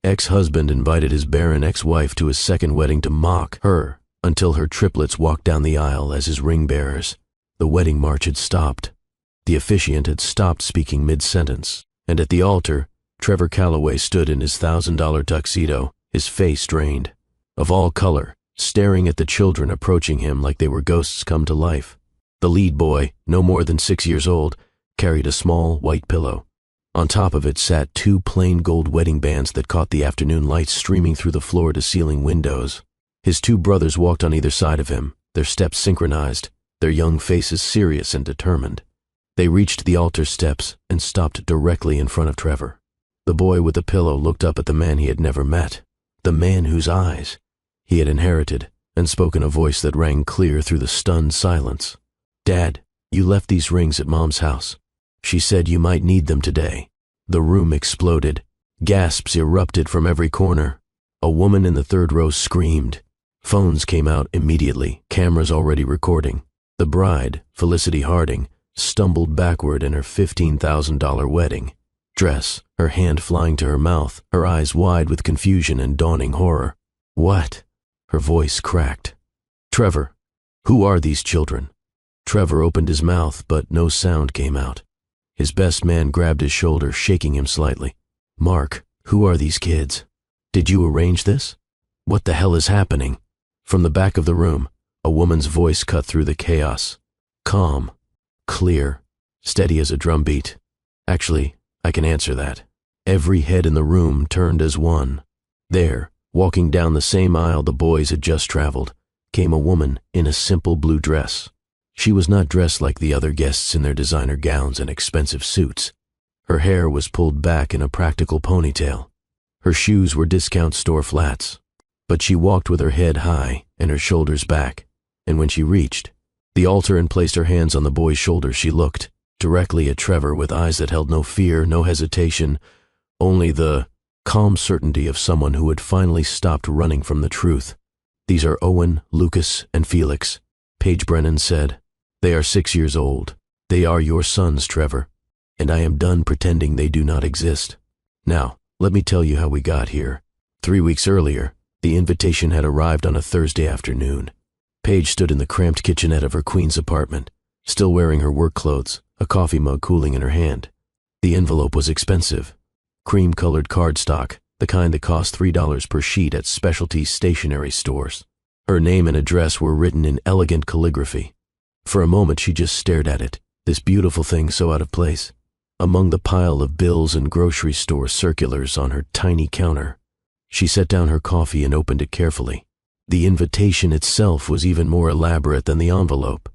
Ex-husband invited his barren ex-wife to his second wedding to mock her until her triplets walked down the aisle as his ring-bearers. The wedding march had stopped. The officiant had stopped speaking mid-sentence, and at the altar, Trevor Calloway stood in his $1,000 tuxedo, his face drained, of all color, staring at the children approaching him like they were ghosts come to life. The lead boy, no more than 6 years old, carried a small white pillow. On top of it sat 2 plain gold wedding bands that caught the afternoon light streaming through the floor-to-ceiling windows. His 2 brothers walked on either side of him, their steps synchronized, their young faces serious and determined. They reached the altar steps and stopped directly in front of Trevor. The boy with the pillow looked up at the man he had never met, the man whose eyes he had inherited, and spoke in a voice that rang clear through the stunned silence. "Dad, you left these rings at Mom's house. She said you might need them today." The room exploded. Gasps erupted from every corner. A woman in the third row screamed. Phones came out immediately, cameras already recording. The bride, Felicity Harding, stumbled backward in her $15,000 wedding dress, her hand flying to her mouth, her eyes wide with confusion and dawning horror. "What?" Her voice cracked. "Trevor, who are these children?" Trevor opened his mouth, but no sound came out. His best man grabbed his shoulder, shaking him slightly. "Mark, who are these kids? Did you arrange this? What the hell is happening?" From the back of the room, a woman's voice cut through the chaos. Calm, clear, steady as a drumbeat. "Actually, I can answer that." Every head in the room turned as one. There, walking down the same aisle the boys had just traveled, came a woman in a simple blue dress. She was not dressed like the other guests in their designer gowns and expensive suits. Her hair was pulled back in a practical ponytail. Her shoes were discount store flats. But she walked with her head high and her shoulders back, and when she reached the altar and placed her hands on the boy's shoulders, she looked directly at Trevor with eyes that held no fear, no hesitation, only the calm certainty of someone who had finally stopped running from the truth. "These are Owen, Lucas, and Felix," Paige Brennan said. "They are 6 years old. They are your sons, Trevor, and I am done pretending they do not exist. Now, let me tell you how we got here. 3 weeks earlier, the invitation had arrived on a Thursday afternoon. Paige stood in the cramped kitchenette of her Queens apartment, still wearing her work clothes, a coffee mug cooling in her hand. The envelope was expensive. Cream-colored cardstock, the kind that cost $3 per sheet at specialty stationery stores. Her name and address were written in elegant calligraphy. For a moment she just stared at it, this beautiful thing so out of place, among the pile of bills and grocery store circulars on her tiny counter. She set down her coffee and opened it carefully. The invitation itself was even more elaborate than the envelope.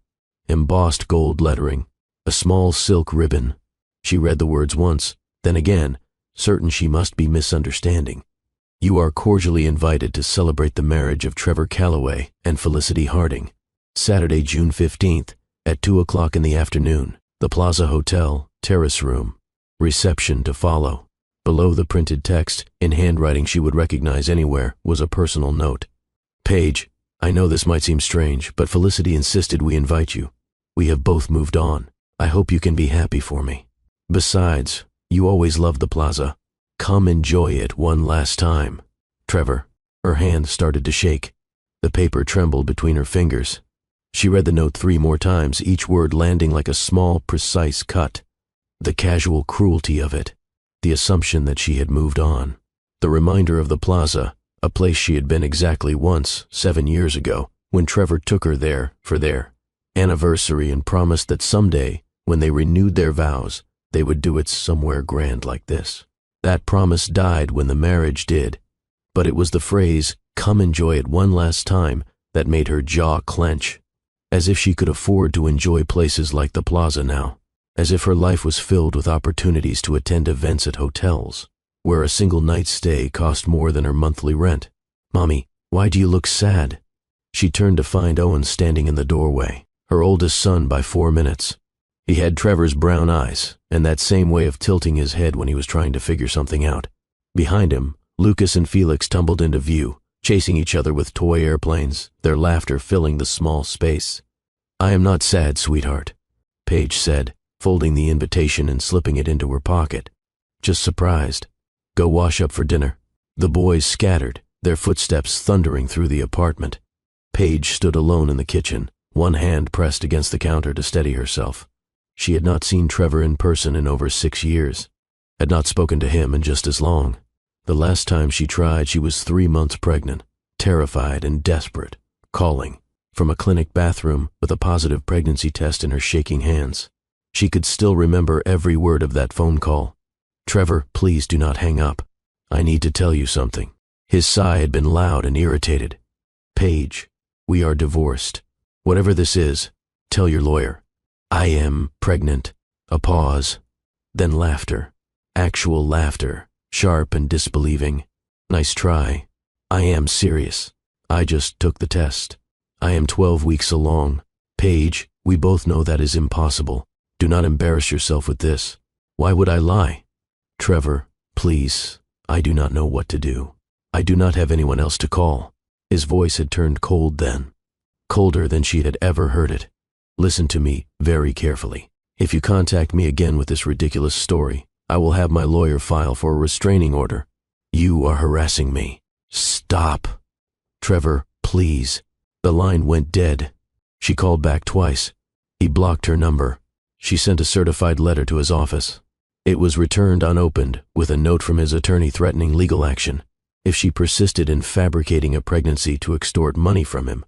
Embossed gold lettering, a small silk ribbon. She read the words once, then again, certain she must be misunderstanding. "You are cordially invited to celebrate the marriage of Trevor Calloway and Felicity Harding. Saturday, June 15th, at 2 o'clock in the afternoon, the Plaza Hotel, Terrace Room. Reception to follow." Below the printed text, in handwriting she would recognize anywhere, was a personal note. "Paige, I know this might seem strange, but Felicity insisted we invite you. We have both moved on. I hope you can be happy for me. Besides, you always loved the Plaza. Come enjoy it one last time. Trevor." Her hand started to shake. The paper trembled between her fingers. She read the note 3 more times, each word landing like a small, precise cut. The casual cruelty of it. The assumption that she had moved on. The reminder of the Plaza, a place she had been exactly once, 7 years ago, when Trevor took her there for their anniversary and promised that someday, when they renewed their vows, they would do it somewhere grand like this. That promise died when the marriage did, but it was the phrase, "come enjoy it one last time," that made her jaw clench. As if she could afford to enjoy places like the Plaza now. As if her life was filled with opportunities to attend events at hotels, where a single night's stay cost more than her monthly rent. "Mommy, why do you look sad?" She turned to find Owen standing in the doorway, her oldest son by 4 minutes. He had Trevor's brown eyes, and that same way of tilting his head when he was trying to figure something out. Behind him, Lucas and Felix tumbled into view, chasing each other with toy airplanes, their laughter filling the small space. "I am not sad, sweetheart," Paige said, folding the invitation and slipping it into her pocket. "Just surprised. Go wash up for dinner." The boys scattered, their footsteps thundering through the apartment. Paige stood alone in the kitchen, one hand pressed against the counter to steady herself. She had not seen Trevor in person in over 6 years, had not spoken to him in just as long. The last time she tried, she was 3 months pregnant, terrified and desperate, calling from a clinic bathroom with a positive pregnancy test in her shaking hands. She could still remember every word of that phone call. "Trevor, please do not hang up. I need to tell you something." His sigh had been loud and irritated. "Paige, we are divorced. Whatever this is, tell your lawyer. I am pregnant." A pause, then laughter. Actual laughter, sharp and disbelieving. "Nice try. I am serious. I just took the test. I am 12 weeks along. Paige, we both know that is impossible. Do not embarrass yourself with this. Why would I lie? Trevor, please, I do not know what to do. I do not have anyone else to call." His voice had turned cold then, colder than she had ever heard it. "Listen to me very carefully. If you contact me again with this ridiculous story, I will have my lawyer file for a restraining order. You are harassing me. Stop. Trevor, please." The line went dead. She called back twice. He blocked her number. She sent a certified letter to his office. It was returned unopened, with a note from his attorney threatening legal action if she persisted in fabricating a pregnancy to extort money from him.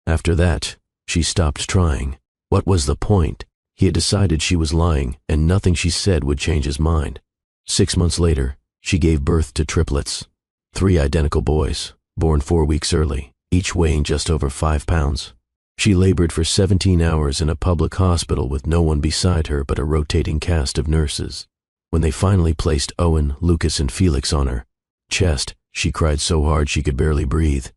After that, she stopped trying. What was the point? He had decided she was lying, and nothing she said would change his mind. 6 months later, she gave birth to triplets. 3 identical boys, born 4 weeks early, each weighing just over 5 pounds. She labored for 17 hours in a public hospital with no one beside her but a rotating cast of nurses. When they finally placed Owen, Lucas, and Felix on her chest, she cried so hard she could barely breathe.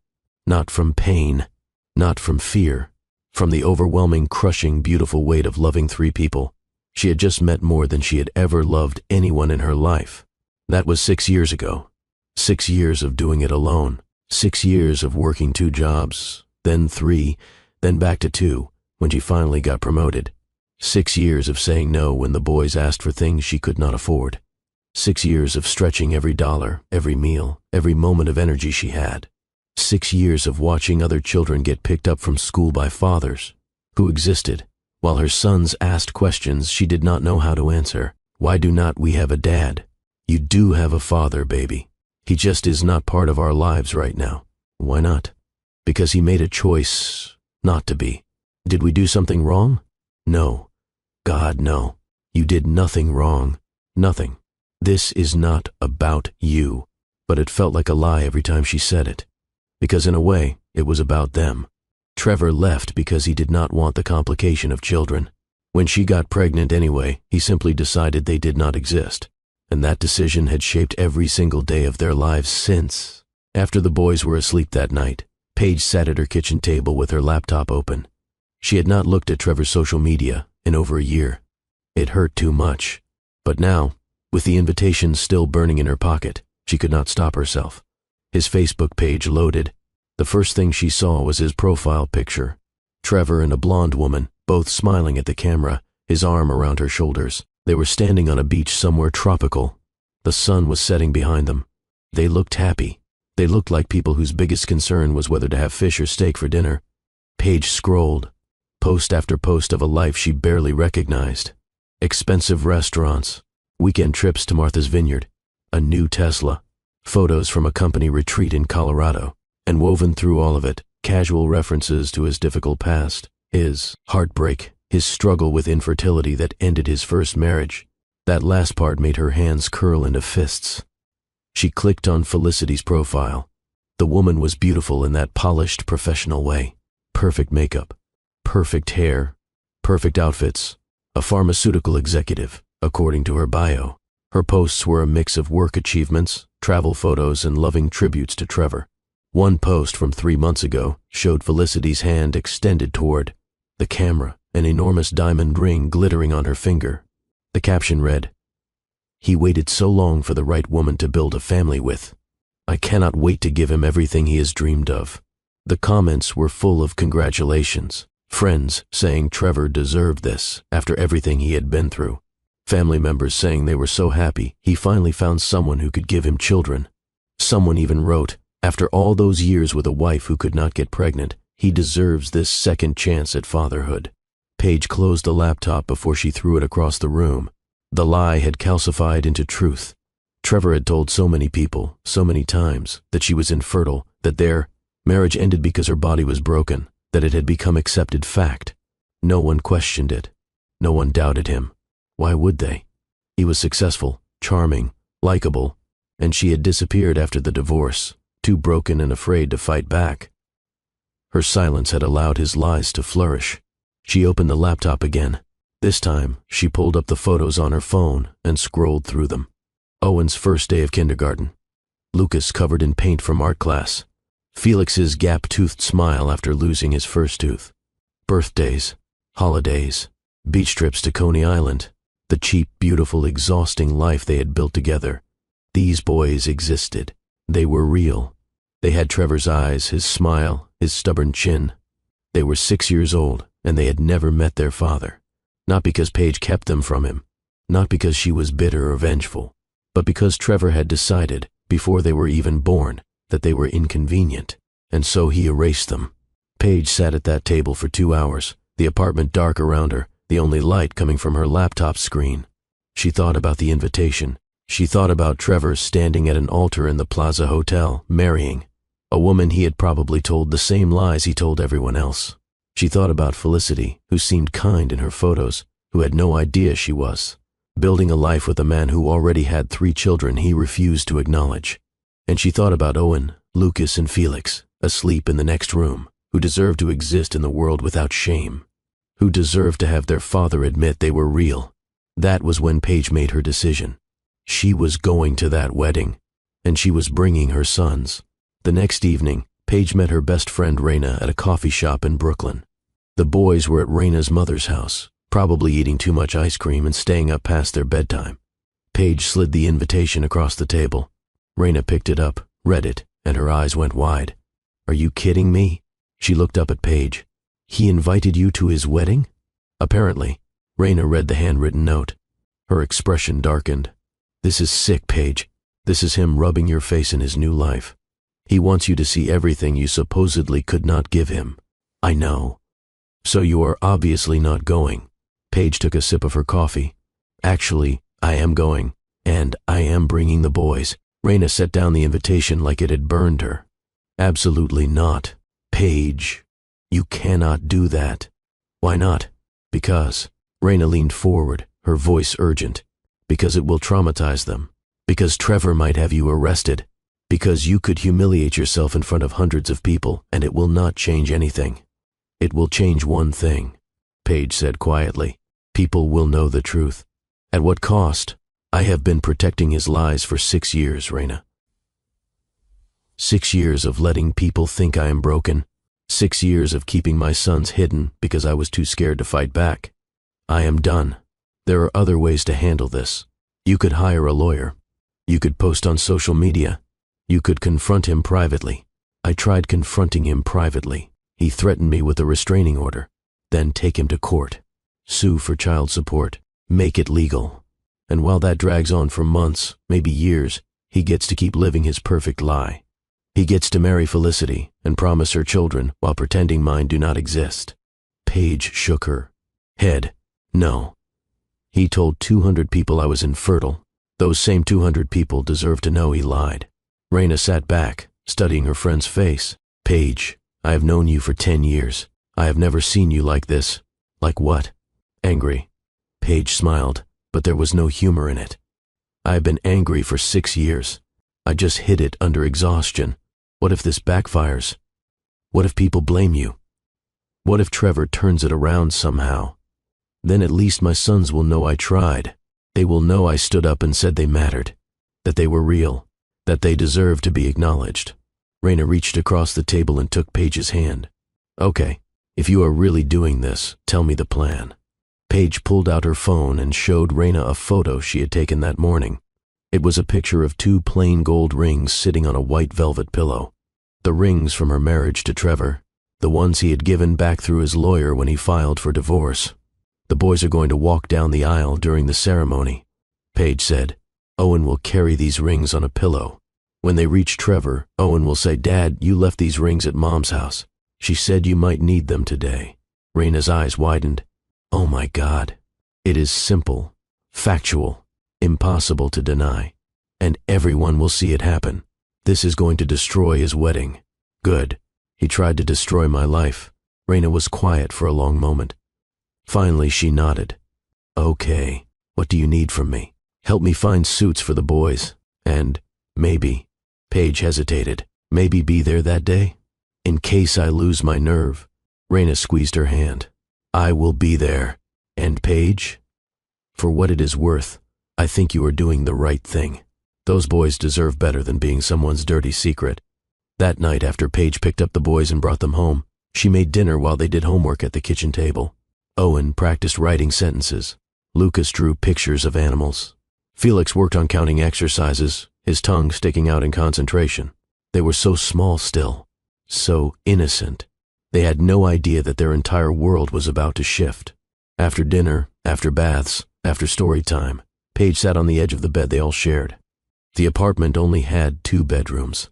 Not from pain, not from fear, from the overwhelming, crushing, beautiful weight of loving 3 people. She had just met more than she had ever loved anyone in her life. That was 6 years ago. 6 years of doing it alone. 6 years of working 2 jobs, then 3, then back to 2, when she finally got promoted. 6 years of saying no when the boys asked for things she could not afford. 6 years of stretching every dollar, every meal, every moment of energy she had. 6 years of watching other children get picked up from school by fathers who existed, while her sons asked questions she did not know how to answer. Why do not we have a dad? You do have a father, baby. He just is not part of our lives right now. Why not? Because he made a choice not to be. Did we do something wrong? No. God, no. You did nothing wrong. Nothing. This is not about you. But it felt like a lie every time she said it. Because in a way, it was about them. Trevor left because he did not want the complication of children. When she got pregnant anyway, he simply decided they did not exist. And that decision had shaped every single day of their lives since. After the boys were asleep that night, Paige sat at her kitchen table with her laptop open. She had not looked at Trevor's social media in over a year. It hurt too much. But now, with the invitation still burning in her pocket, she could not stop herself. His Facebook page loaded. The first thing she saw was his profile picture. Trevor and a blonde woman, both smiling at the camera, his arm around her shoulders. They were standing on a beach somewhere tropical. The sun was setting behind them. They looked happy. They looked like people whose biggest concern was whether to have fish or steak for dinner. Paige scrolled, post after post of a life she barely recognized. Expensive restaurants, weekend trips to Martha's Vineyard, a new Tesla, photos from a company retreat in Colorado, and woven through all of it, casual references to his difficult past, his heartbreak, his struggle with infertility that ended his first marriage. That last part made her hands curl into fists. She clicked on Felicity's profile. The woman was beautiful in that polished, professional way. Perfect makeup, perfect hair, perfect outfits. A pharmaceutical executive, according to her bio. Her posts were a mix of work achievements, travel photos, and loving tributes to Trevor. One post from 3 months ago showed Felicity's hand extended toward the camera, an enormous diamond ring glittering on her finger. The caption read, "He waited so long for the right woman to build a family with. I cannot wait to give him everything he has dreamed of." The comments were full of congratulations. Friends saying Trevor deserved this after everything he had been through. Family members saying they were so happy he finally found someone who could give him children. Someone even wrote, after all those years with a wife who could not get pregnant, he deserves this second chance at fatherhood. Paige closed the laptop before she threw it across the room. The lie had calcified into truth. Trevor had told so many people, so many times, that she was infertile, that their marriage ended because her body was broken, that it had become accepted fact. No one questioned it. No one doubted him. Why would they? He was successful, charming, likable, and she had disappeared after the divorce, too broken and afraid to fight back. Her silence had allowed his lies to flourish. She opened the laptop again. This time, she pulled up the photos on her phone and scrolled through them. Owen's first day of kindergarten. Lucas covered in paint from art class. Felix's gap-toothed smile after losing his first tooth. Birthdays, holidays, beach trips to Coney Island. The cheap, beautiful, exhausting life they had built together. These boys existed. They were real. They had Trevor's eyes, his smile, his stubborn chin. They were 6 years old, and they had never met their father. Not because Paige kept them from him, not because she was bitter or vengeful, but because Trevor had decided, before they were even born, that they were inconvenient, and so he erased them. Paige sat at that table for 2 hours, the apartment dark around her, the only light coming from her laptop screen. She thought about the invitation. She thought about Trevor standing at an altar in the Plaza Hotel, marrying a woman he had probably told the same lies he told everyone else. She thought about Felicity, who seemed kind in her photos, who had no idea she was, building a life with a man who already had 3 children he refused to acknowledge. And she thought about Owen, Lucas, and Felix, asleep in the next room, who deserved to exist in the world without shame, who deserved to have their father admit they were real. That was when Paige made her decision. She was going to that wedding, and she was bringing her sons. The next evening, Paige met her best friend Raina at a coffee shop in Brooklyn. The boys were at Raina's mother's house, probably eating too much ice cream and staying up past their bedtime. Paige slid the invitation across the table. Raina picked it up, read it, and her eyes went wide. "Are you kidding me?" She looked up at Paige. "He invited you to his wedding?" Apparently. Raina read the handwritten note. Her expression darkened. "This is sick, Paige. This is him rubbing your face in his new life. He wants you to see everything you supposedly could not give him. I know. So you are obviously not going." Paige took a sip of her coffee. "Actually, I am going, and I am bringing the boys." Raina set down the invitation like it had burned her. "Absolutely not. Paige, you cannot do that." "Why not?" "Because." Raina leaned forward, her voice urgent. "Because it will traumatize them. Because Trevor might have you arrested. Because you could humiliate yourself in front of hundreds of people, and it will not change anything." "It will change one thing," Paige said quietly. "People will know the truth." "At what cost?" "I have been protecting his lies for 6 years, Raina. 6 years of letting people think I am broken. 6 years of keeping my sons hidden because I was too scared to fight back. I am done. There are other ways to handle this. You could hire a lawyer. You could post on social media. You could confront him privately." I tried confronting him privately. He threatened me with a restraining order. Then take him to court. Sue for child support. Make it legal. And while that drags on for months, maybe years, he gets to keep living his perfect lie. He gets to marry Felicity and promise her children while pretending mine do not exist. Paige shook her head. "No. He told 200 people I was infertile. Those same 200 people deserve to know he lied." Raina sat back, studying her friend's face. "Paige, I have known you for 10 years. I have never seen you like this." "Like what?" "Angry." Paige smiled, but there was no humor in it. "I have been angry for 6 years. I just hid it under exhaustion. What if this backfires? What if people blame you? What if Trevor turns it around somehow? Then at least my sons will know I tried. They will know I stood up and said they mattered, that they were real, that they deserved to be acknowledged." Raina reached across the table and took Paige's hand. "Okay, if you are really doing this, tell me the plan." Paige pulled out her phone and showed Raina a photo she had taken that morning. It was a picture of 2 plain gold rings sitting on a white velvet pillow. The rings from her marriage to Trevor, the ones he had given back through his lawyer when he filed for divorce. "The boys are going to walk down the aisle during the ceremony," Paige said. "Owen will carry these rings on a pillow. When they reach Trevor, Owen will say, "Dad, you left these rings at Mom's house. She said you might need them today." Raina's eyes widened. Oh my God. It is simple, factual, impossible to deny. And everyone will see it happen. This is going to destroy his wedding. Good. He tried to destroy my life. Raina was quiet for a long moment. Finally, she nodded. Okay, what do you need from me? Help me find suits for the boys. And, maybe, Paige hesitated, maybe be there that day? In case I lose my nerve. Raina squeezed her hand. I will be there. And Paige? For what it is worth, I think you are doing the right thing. Those boys deserve better than being someone's dirty secret. That night, after Paige picked up the boys and brought them home, she made dinner while they did homework at the kitchen table. Owen practiced writing sentences. Lucas drew pictures of animals. Felix worked on counting exercises, his tongue sticking out in concentration. They were so small still, so innocent. They had no idea that their entire world was about to shift. After dinner, after baths, after story time, Paige sat on the edge of the bed they all shared. The apartment only had 2 bedrooms.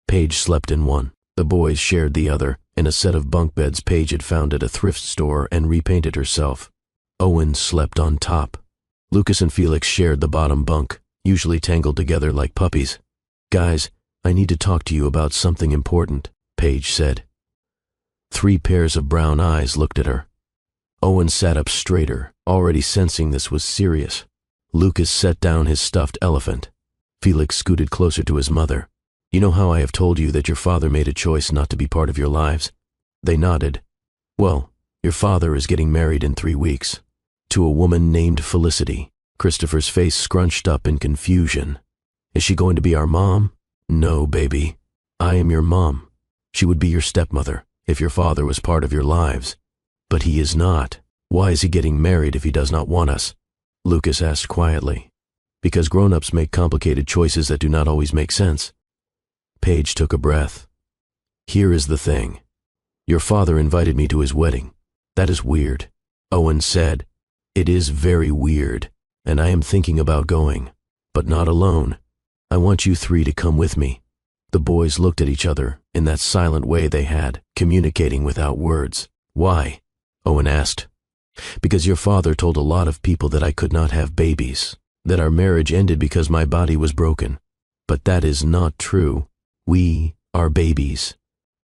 Paige slept in one. The boys shared the other, in a set of bunk beds Paige had found at a thrift store and repainted herself. Owen slept on top. Lucas and Felix shared the bottom bunk, usually tangled together like puppies. Guys, I need to talk to you about something important, Paige said. 3 pairs of brown eyes looked at her. Owen sat up straighter, already sensing this was serious. Lucas set down his stuffed elephant. Felix scooted closer to his mother. You know how I have told you that your father made a choice not to be part of your lives? They nodded. Well, your father is getting married in 3 weeks. To a woman named Felicity. Christopher's face scrunched up in confusion. Is she going to be our mom? No, baby. I am your mom. She would be your stepmother if your father was part of your lives. But he is not. Why is he getting married if he does not want us? Lucas asked quietly. Because grown-ups make complicated choices that do not always make sense. Paige took a breath. Here is the thing. Your father invited me to his wedding. That is weird. Owen said. It is very weird, and I am thinking about going. But not alone. I want you 3 to come with me. The boys looked at each other in that silent way they had, communicating without words. Why? Owen asked. Because your father told a lot of people that I could not have babies, that our marriage ended because my body was broken. But that is not true. We are babies,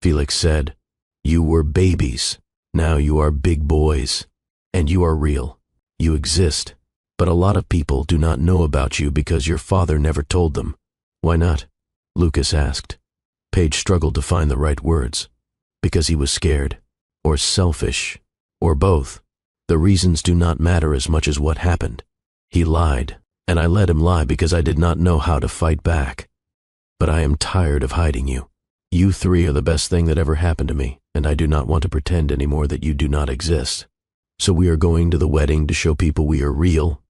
Felix said. You were babies. Now you are big boys. And you are real. You exist. But a lot of people do not know about you because your father never told them. Why not? Lucas asked. Paige struggled to find the right words. Because he was scared. Or selfish. Or both. The reasons do not matter as much as what happened. He lied, and I let him lie because I did not know how to fight back. But I am tired of hiding you. You 3 are the best thing that ever happened to me, and I do not want to pretend anymore that you do not exist. So we are going to the wedding to show people we are real?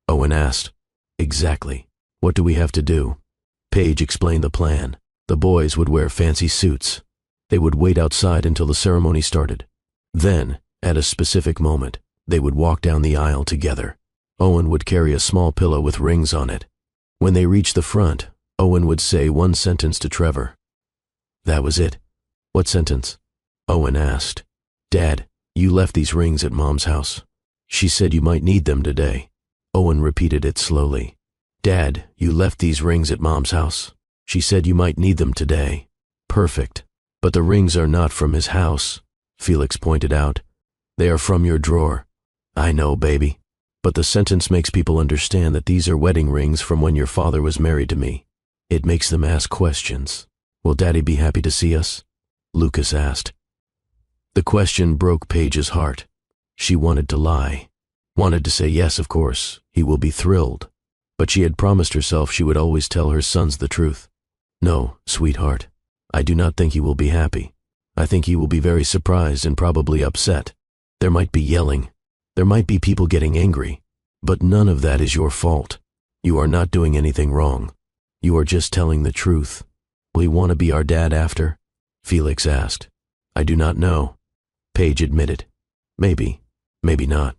Owen asked. Exactly. What do we have to do? Paige explained the plan. The boys would wear fancy suits. They would wait outside until the ceremony started. Then, at a specific moment, they would walk down the aisle together. Owen would carry a small pillow with rings on it. When they reached the front, Owen would say one sentence to Trevor. That was it. What sentence? Owen asked. Dad, you left these rings at Mom's house. She said you might need them today. Owen repeated it slowly. Dad, you left these rings at Mom's house. She said you might need them today. Perfect. But the rings are not from his house, Felix pointed out. They are from your drawer. I know, baby. But the sentence makes people understand that these are wedding rings from when your father was married to me. It makes them ask questions. Will Daddy be happy to see us? Lucas asked. The question broke Paige's heart. She wanted to lie. Wanted to say yes, of course, he will be thrilled. But she had promised herself she would always tell her sons the truth. No, sweetheart, I do not think he will be happy. I think he will be very surprised and probably upset. There might be yelling. There might be people getting angry. But none of that is your fault. You are not doing anything wrong. You are just telling the truth. Will you want to be our dad after? Felix asked. I do not know. Paige admitted. Maybe, maybe not.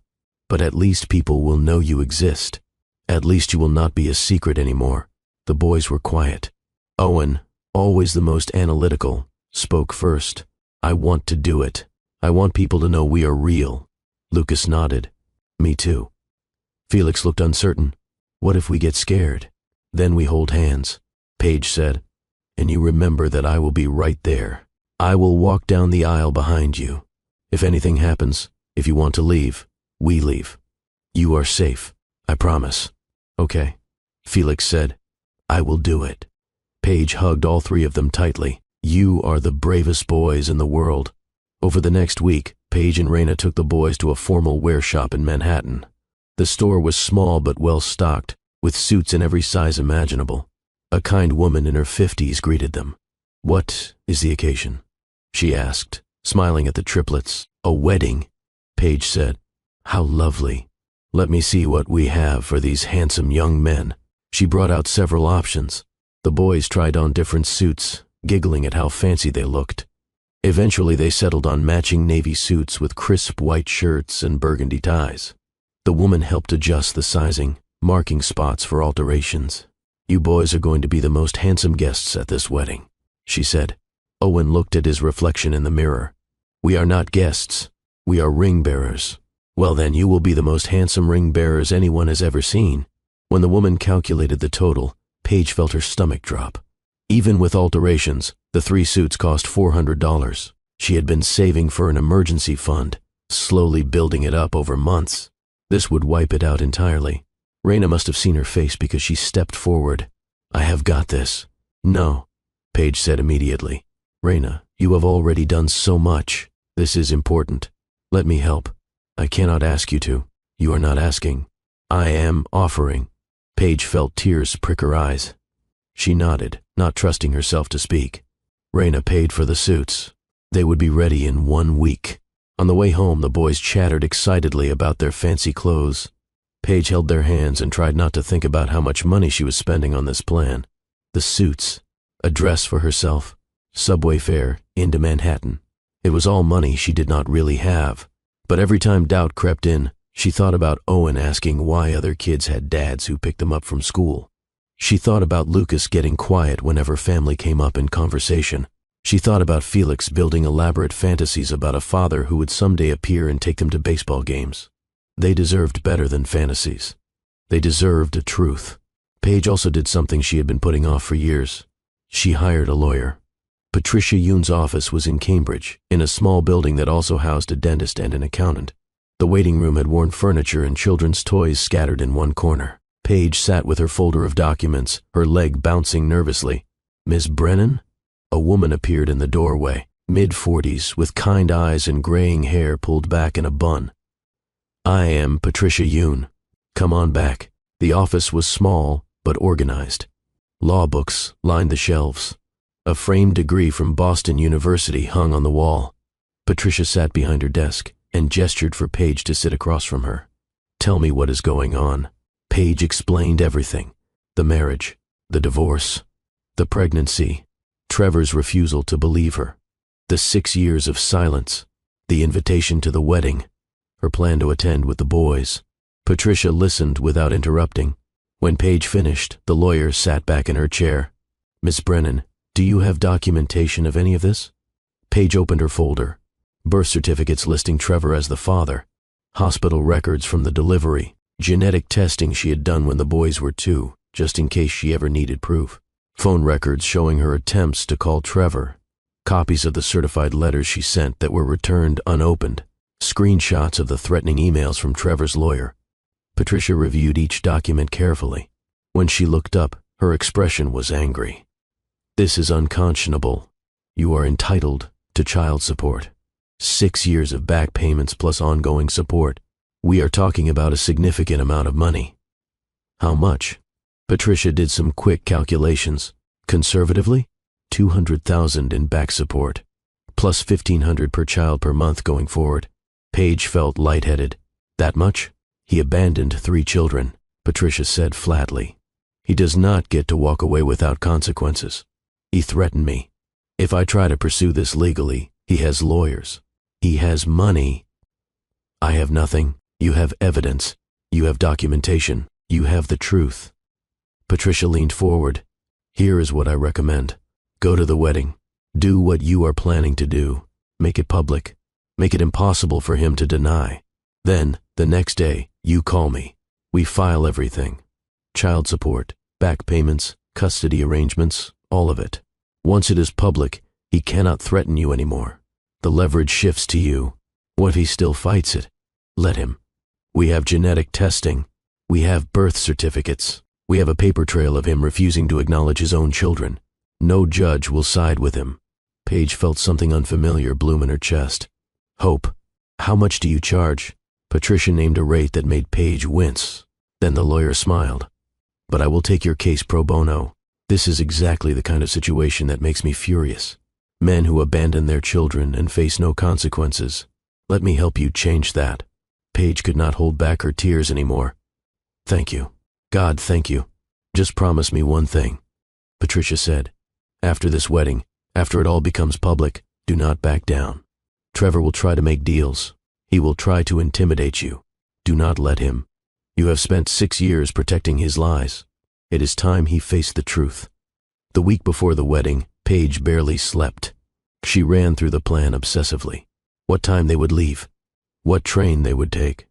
But at least people will know you exist. At least you will not be a secret anymore. The boys were quiet. Owen, always the most analytical, spoke first. I want to do it. I want people to know we are real. Lucas nodded. Me too. Felix looked uncertain. What if we get scared? Then we hold hands, Paige said. And you remember that I will be right there. I will walk down the aisle behind you. If anything happens, if you want to leave, we leave. You are safe, I promise. Okay, Felix said. I will do it. Paige hugged all three of them tightly. You are the bravest boys in the world. Over the next week, Paige and Raina took the boys to a formal wear shop in Manhattan. The store was small but well stocked, with suits in every size imaginable. A kind woman in her 50s greeted them. What is the occasion? She asked, smiling at the triplets. A wedding, Paige said. How lovely. Let me see what we have for these handsome young men. She brought out several options. The boys tried on different suits, giggling at how fancy they looked. Eventually they settled on matching navy suits with crisp white shirts and burgundy ties. The woman helped adjust the sizing, marking spots for alterations. You boys are going to be the most handsome guests at this wedding, she said. Owen looked at his reflection in the mirror. We are not guests. We are ring bearers. Well then, you will be the most handsome ring bearers anyone has ever seen. When the woman calculated the total, Paige felt her stomach drop. Even with alterations, the 3 suits cost $400. She had been saving for an emergency fund, slowly building it up over months. This would wipe it out entirely. Raina must have seen her face because she stepped forward. I have got this. No, Paige said immediately. Raina, you have already done so much. This is important. Let me help. I cannot ask you to. You are not asking. I am offering. Paige felt tears prick her eyes. She nodded, not trusting herself to speak. Raina paid for the suits. They would be ready in 1 week. On the way home, the boys chattered excitedly about their fancy clothes. Paige held their hands and tried not to think about how much money she was spending on this plan. The suits, a dress for herself, subway fare into Manhattan. It was all money she did not really have. But every time doubt crept in, she thought about Owen asking why other kids had dads who picked them up from school. She thought about Lucas getting quiet whenever family came up in conversation. She thought about Felix building elaborate fantasies about a father who would someday appear and take them to baseball games. They deserved better than fantasies. They deserved a truth. Paige also did something she had been putting off for years. She hired a lawyer. Patricia Yoon's office was in Cambridge, in a small building that also housed a dentist and an accountant. The waiting room had worn furniture and children's toys scattered in one corner. Paige sat with her folder of documents, her leg bouncing nervously. Miss Brennan? A woman appeared in the doorway, mid-40s, with kind eyes and graying hair pulled back in a bun. I am Patricia Yoon. Come on back. The office was small, but organized. Law books lined the shelves. A framed degree from Boston University hung on the wall. Patricia sat behind her desk and gestured for Paige to sit across from her. Tell me what is going on. Paige explained everything. The marriage, the divorce, the pregnancy, Trevor's refusal to believe her, the 6 years of silence, the invitation to the wedding, her plan to attend with the boys. Patricia listened without interrupting. When Paige finished, the lawyer sat back in her chair. Miss Brennan, do you have documentation of any of this? Paige opened her folder. Birth certificates listing Trevor as the father, hospital records from the delivery, genetic testing she had done when the boys were 2, just in case she ever needed proof, phone records showing her attempts to call Trevor, copies of the certified letters she sent that were returned unopened, screenshots of the threatening emails from Trevor's lawyer. Patricia reviewed each document carefully. When she looked up, her expression was angry. This is unconscionable. You are entitled to child support. 6 years of back payments plus ongoing support. We are talking about a significant amount of money. How much? Patricia did some quick calculations. Conservatively, $200,000 in back support, plus $1,500 per child per month going forward. Paige felt lightheaded. That much? He abandoned 3 children, Patricia said flatly. He does not get to walk away without consequences. He threatened me. If I try to pursue this legally, he has lawyers. He has money. I have nothing. You have evidence. You have documentation. You have the truth. Patricia leaned forward. Here is what I recommend. Go to the wedding. Do what you are planning to do. Make it public. Make it impossible for him to deny. Then, the next day, you call me. We file everything. Child support, back payments, custody arrangements, all of it. Once it is public, he cannot threaten you anymore. The leverage shifts to you. What if he still fights it? Let him. We have genetic testing. We have birth certificates. We have a paper trail of him refusing to acknowledge his own children. No judge will side with him. Paige felt something unfamiliar bloom in her chest. Hope, how much do you charge? Patricia named a rate that made Paige wince. Then the lawyer smiled. But I will take your case pro bono. This is exactly the kind of situation that makes me furious. Men who abandon their children and face no consequences. Let me help you change that. Paige could not hold back her tears anymore. Thank you. God, thank you. Just promise me one thing. Patricia said. After this wedding, after it all becomes public, do not back down. Trevor will try to make deals. He will try to intimidate you. Do not let him. You have spent 6 years protecting his lies. It is time he faced the truth. The week before the wedding, Paige barely slept. She ran through the plan obsessively. What time they would leave. What train they would take.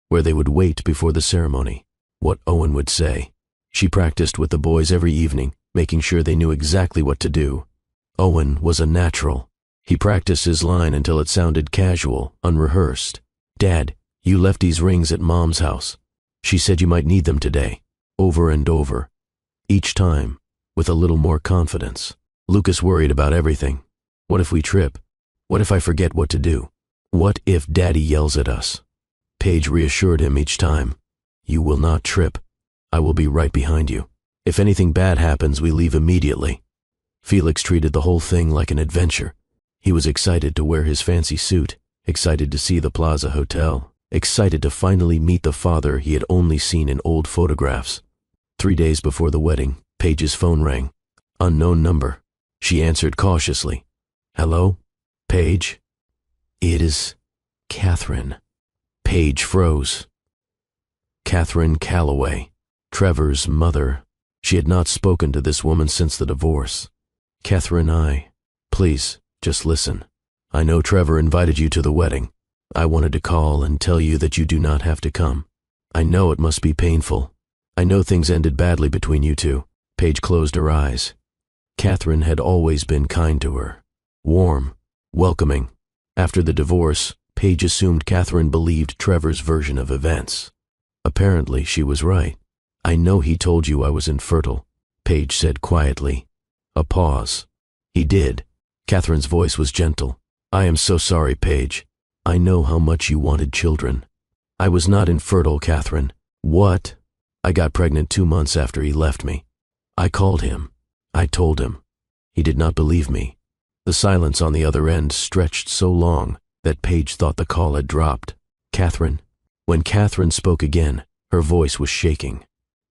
Where they would wait before the ceremony. What Owen would say. She practiced with the boys every evening, making sure they knew exactly what to do. Owen was a natural. He practiced his line until it sounded casual, unrehearsed. Dad, you left these rings at Mom's house. She said you might need them today. Over and over. Each time, with a little more confidence. Lucas worried about everything. What if we trip? What if I forget what to do? What if Daddy yells at us? Paige reassured him each time. You will not trip. I will be right behind you. If anything bad happens, we leave immediately. Felix treated the whole thing like an adventure. He was excited to wear his fancy suit, excited to see the Plaza Hotel, excited to finally meet the father he had only seen in old photographs. 3 days before the wedding, Paige's phone rang. Unknown number. She answered cautiously. Hello? Paige? It is Catherine. Paige froze. Catherine Calloway, Trevor's mother. She had not spoken to this woman since the divorce. Catherine, please, just listen. I know Trevor invited you to the wedding. I wanted to call and tell you that you do not have to come. I know it must be painful. I know things ended badly between you two. Paige closed her eyes. Catherine had always been kind to her. Warm, welcoming. After the divorce, Paige assumed Catherine believed Trevor's version of events. Apparently, she was right. I know he told you I was infertile, Paige said quietly. A pause. He did. Catherine's voice was gentle. I am so sorry, Paige. I know how much you wanted children. I was not infertile, Catherine. What? I got pregnant 2 months after he left me. I called him. I told him. He did not believe me. The silence on the other end stretched so long that Paige thought the call had dropped. Catherine. When Catherine spoke again, her voice was shaking.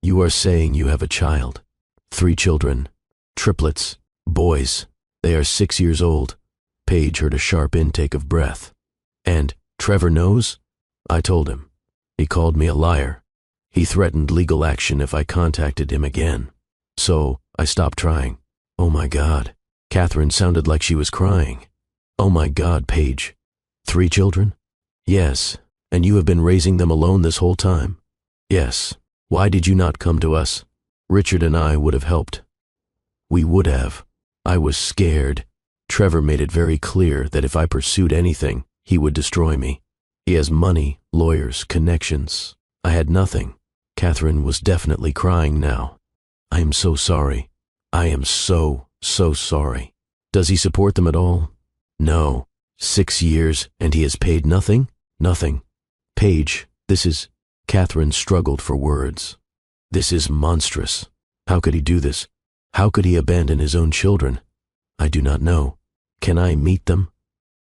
You are saying you have a child. 3 children. Triplets. Boys. They are 6 years old. Paige heard a sharp intake of breath. And Trevor knows? I told him. He called me a liar. He threatened legal action if I contacted him again. So I stopped trying. Oh my God. Catherine sounded like she was crying. Oh my God, Paige. 3 children? Yes. And you have been raising them alone this whole time? Yes. Why did you not come to us? Richard and I would have helped. We would have. I was scared. Trevor made it very clear that if I pursued anything, he would destroy me. He has money, lawyers, connections. I had nothing. Catherine was definitely crying now. I am so sorry. I am so sorry. Does he support them at all? No. 6 years, and he has paid nothing? Nothing. Paige, this is... Catherine struggled for words. This is monstrous. How could he do this? How could he abandon his own children? I do not know. Can I meet them?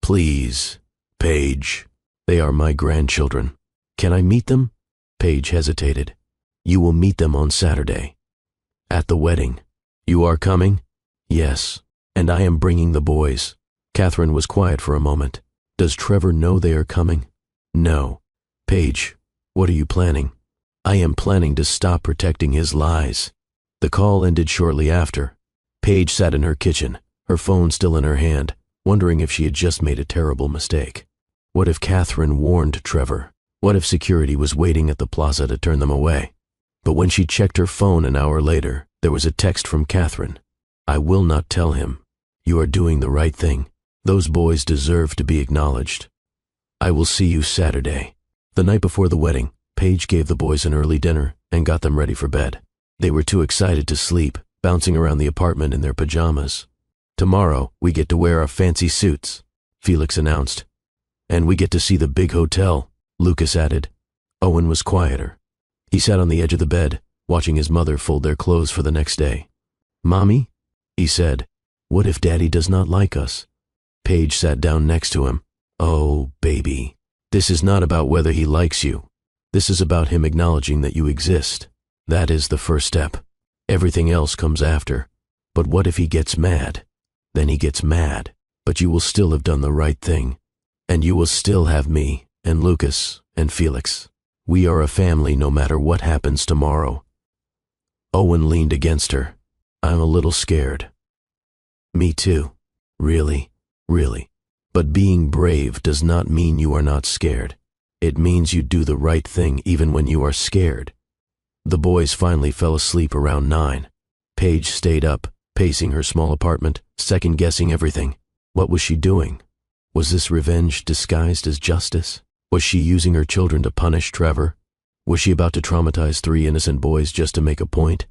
Please, Paige. They are my grandchildren. Can I meet them? Paige hesitated. You will meet them on Saturday. At the wedding. You are coming? Yes. And I am bringing the boys. Catherine was quiet for a moment. Does Trevor know they are coming? No. Paige, what are you planning? I am planning to stop protecting his lies. The call ended shortly after. Paige sat in her kitchen, her phone still in her hand, wondering if she had just made a terrible mistake. What if Catherine warned Trevor? What if security was waiting at the plaza to turn them away? But when she checked her phone an hour later, there was a text from Catherine. "I will not tell him. You are doing the right thing. Those boys deserve to be acknowledged. I will see you Saturday." The night before the wedding, Paige gave the boys an early dinner and got them ready for bed. They were too excited to sleep, bouncing around the apartment in their pajamas. "Tomorrow, we get to wear our fancy suits," Felix announced. "And we get to see the big hotel," Lucas added. Owen was quieter. He sat on the edge of the bed, watching his mother fold their clothes for the next day. "Mommy," he said, "what if Daddy does not like us?" Paige sat down next to him. "Oh, baby, this is not about whether he likes you. This is about him acknowledging that you exist. That is the first step. Everything else comes after. But what if he gets mad? Then he gets mad, but you will still have done the right thing. And you will still have me, and Lucas, and Felix. We are a family no matter what happens tomorrow." Owen leaned against her. "I'm a little scared." "Me too. Really, really. But being brave does not mean you are not scared. It means you do the right thing even when you are scared." The boys finally fell asleep around 9. Paige stayed up, pacing her small apartment, second-guessing everything. What was she doing? Was this revenge disguised as justice? Was she using her children to punish Trevor? Was she about to traumatize 3 innocent boys just to make a point?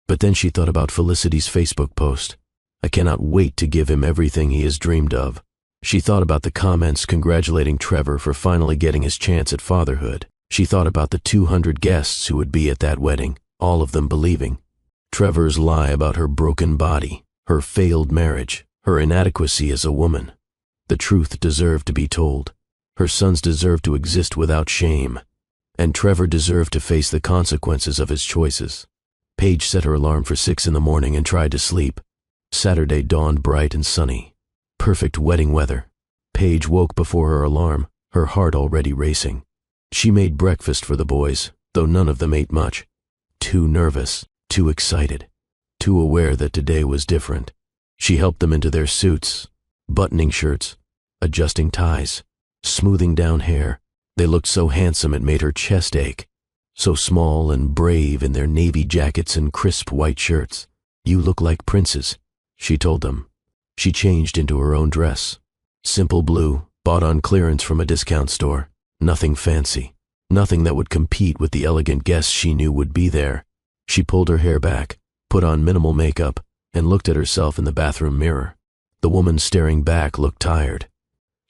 But then she thought about Felicity's Facebook post. "I cannot wait to give him everything he has dreamed of." She thought about the comments congratulating Trevor for finally getting his chance at fatherhood. She thought about the 200 guests who would be at that wedding, all of them believing. Trevor's lie about her broken body, her failed marriage, her inadequacy as a woman. The truth deserved to be told. Her sons deserved to exist without shame. And Trevor deserved to face the consequences of his choices. Paige set her alarm for 6 in the morning and tried to sleep. Saturday dawned bright and sunny. Perfect wedding weather. Paige woke before her alarm, her heart already racing. She made breakfast for the boys, though none of them ate much. Too nervous, too excited, too aware that today was different. She helped them into their suits, buttoning shirts, adjusting ties, smoothing down hair. They looked so handsome it made her chest ache. So small and brave in their navy jackets and crisp white shirts. "You look like princes," she told them. She changed into her own dress. Simple blue, bought on clearance from a discount store. Nothing fancy. Nothing that would compete with the elegant guests she knew would be there. She pulled her hair back, put on minimal makeup, and looked at herself in the bathroom mirror. The woman staring back looked tired.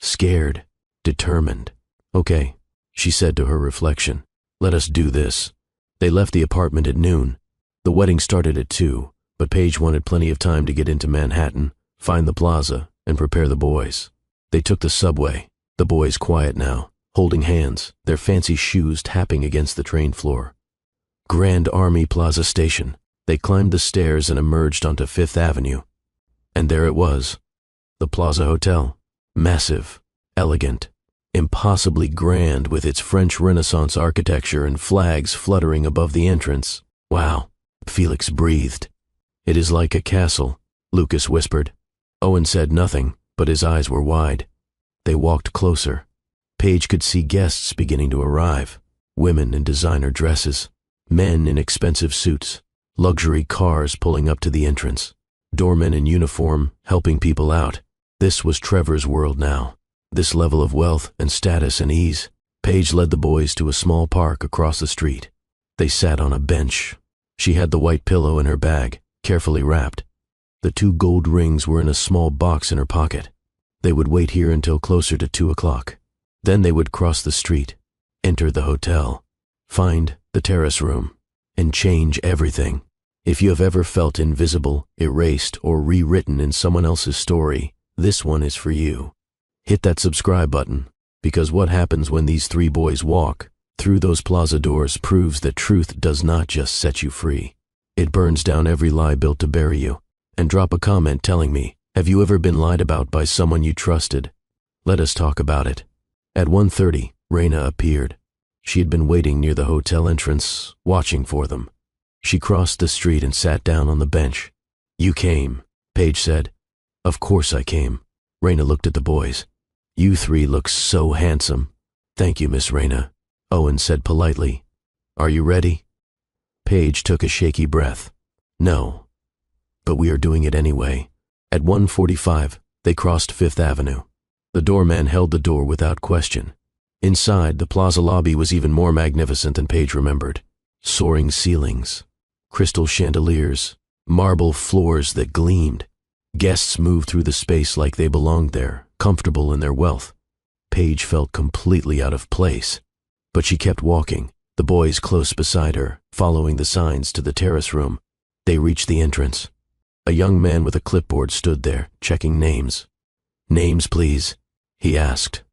Scared. Determined. "Okay," she said to her reflection. "Let us do this." They left the apartment at noon. The wedding started at 2, but Paige wanted plenty of time to get into Manhattan, find the plaza, and prepare the boys. They took the subway, the boys quiet now, holding hands, their fancy shoes tapping against the train floor. Grand Army Plaza Station. They climbed the stairs and emerged onto 5th Avenue. And there it was, the Plaza Hotel. Massive, elegant, impossibly grand with its French Renaissance architecture and flags fluttering above the entrance. "Wow," Felix breathed. "It is like a castle," Lucas whispered. Owen said nothing, but his eyes were wide. They walked closer. Paige could see guests beginning to arrive. Women in designer dresses, men in expensive suits, luxury cars pulling up to the entrance, doormen in uniform helping people out. This was Trevor's world now. This level of wealth and status and ease. Paige led the boys to a small park across the street. They sat on a bench. She had the white pillow in her bag, carefully wrapped. The 2 gold rings were in a small box in her pocket. They would wait here until closer to 2 o'clock. Then they would cross the street, enter the hotel, find the terrace room, and change everything. If you have ever felt invisible, erased, or rewritten in someone else's story, this one is for you. Hit that subscribe button, because what happens when these 3 boys walk through those plaza doors proves that truth does not just set you free. It burns down every lie built to bury you. And drop a comment telling me, have you ever been lied about by someone you trusted? Let us talk about it. At 1:30, Raina appeared. She had been waiting near the hotel entrance, watching for them. She crossed the street and sat down on the bench. "You came," Paige said. Of course I came. Raina looked at the boys. You three look so handsome. Thank you, Miss Raina, Owen said politely. Are you ready? Paige took a shaky breath. No. But we are doing it anyway. At 1:45, they crossed Fifth Avenue. The doorman held the door without question. Inside, the plaza lobby was even more magnificent than Paige remembered. Soaring ceilings, crystal chandeliers, marble floors that gleamed. Guests moved through the space like they belonged there, comfortable in their wealth. Paige felt completely out of place. But she kept walking, the boys close beside her, following the signs to the terrace room. They reached the entrance. A young man with a clipboard stood there, checking names. Names, please, he asked.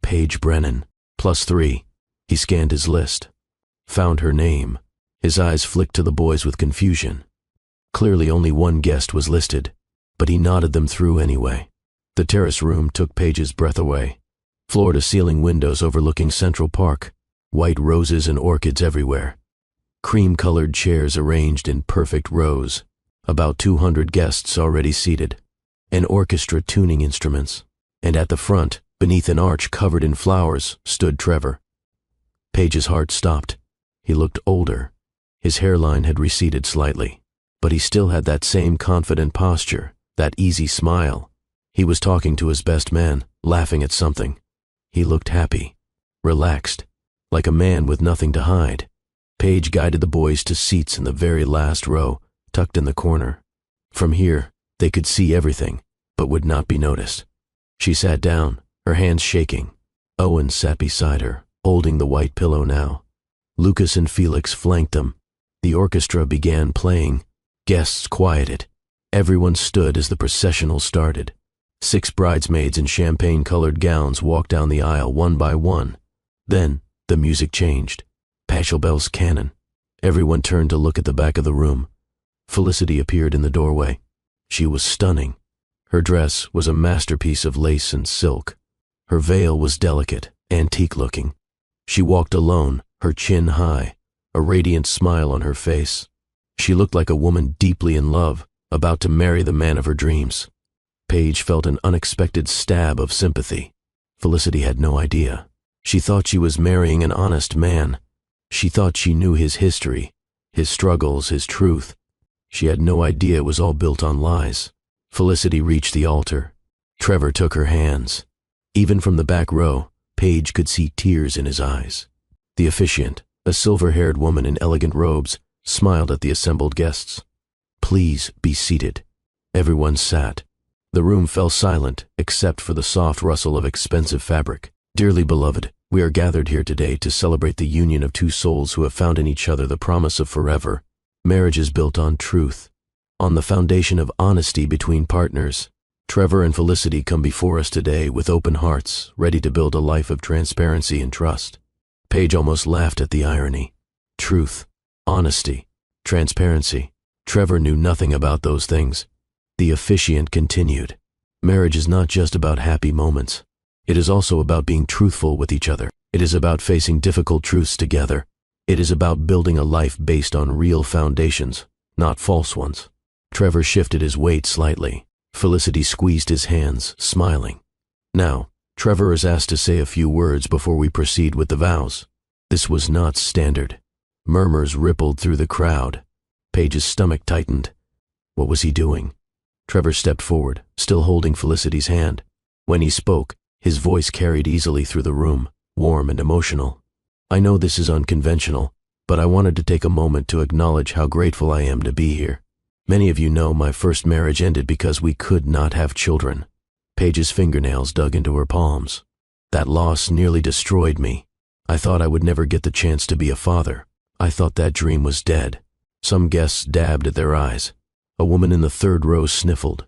Paige Brennan, +3. He scanned his list. Found her name. His eyes flicked to the boys with confusion. Clearly only one guest was listed, but he nodded them through anyway. The terrace room took Paige's breath away. Floor-to-ceiling windows overlooking Central Park, white roses and orchids everywhere. Cream-colored chairs arranged in perfect rows. About 200 guests already seated. An orchestra tuning instruments. And at the front, beneath an arch covered in flowers, stood Trevor. Paige's heart stopped. He looked older. His hairline had receded slightly, but he still had that same confident posture, that easy smile. He was talking to his best man, laughing at something. He looked happy, relaxed, like a man with nothing to hide. Paige guided the boys to seats in the very last row, tucked in the corner. From here, they could see everything, but would not be noticed. She sat down, her hands shaking. Owen sat beside her, holding the white pillow now. Lucas and Felix flanked them. The orchestra began playing. Guests quieted. Everyone stood as the processional started. 6 bridesmaids in champagne-colored gowns walked down the aisle one by one. Then, the music changed. Pachelbel's canon. Everyone turned to look at the back of the room. Felicity appeared in the doorway. She was stunning. Her dress was a masterpiece of lace and silk. Her veil was delicate, antique-looking. She walked alone, her chin high, a radiant smile on her face. She looked like a woman deeply in love, about to marry the man of her dreams. Paige felt an unexpected stab of sympathy. Felicity had no idea. She thought she was marrying an honest man. She thought she knew his history, his struggles, his truth. She had no idea it was all built on lies. Felicity reached the altar. Trevor took her hands. Even from the back row, Paige could see tears in his eyes. The officiant, a silver-haired woman in elegant robes, smiled at the assembled guests. Please be seated. Everyone sat. The room fell silent, except for the soft rustle of expensive fabric. Dearly beloved, we are gathered here today to celebrate the union of 2 souls who have found in each other the promise of forever. Marriage is built on truth, on the foundation of honesty between partners. Trevor and Felicity come before us today with open hearts, ready to build a life of transparency and trust. Paige almost laughed at the irony. Truth, honesty, transparency. Trevor knew nothing about those things. The officiant continued. Marriage is not just about happy moments. It is also about being truthful with each other. It is about facing difficult truths together. It is about building a life based on real foundations, not false ones. Trevor shifted his weight slightly. Felicity squeezed his hands, smiling. Now, Trevor is asked to say a few words before we proceed with the vows. This was not standard. Murmurs rippled through the crowd. Paige's stomach tightened. What was he doing? Trevor stepped forward, still holding Felicity's hand. When he spoke, his voice carried easily through the room, warm and emotional. I know this is unconventional, but I wanted to take a moment to acknowledge how grateful I am to be here. Many of you know my first marriage ended because we could not have children. Paige's fingernails dug into her palms. That loss nearly destroyed me. I thought I would never get the chance to be a father. I thought that dream was dead. Some guests dabbed at their eyes. A woman in the 3rd row sniffled.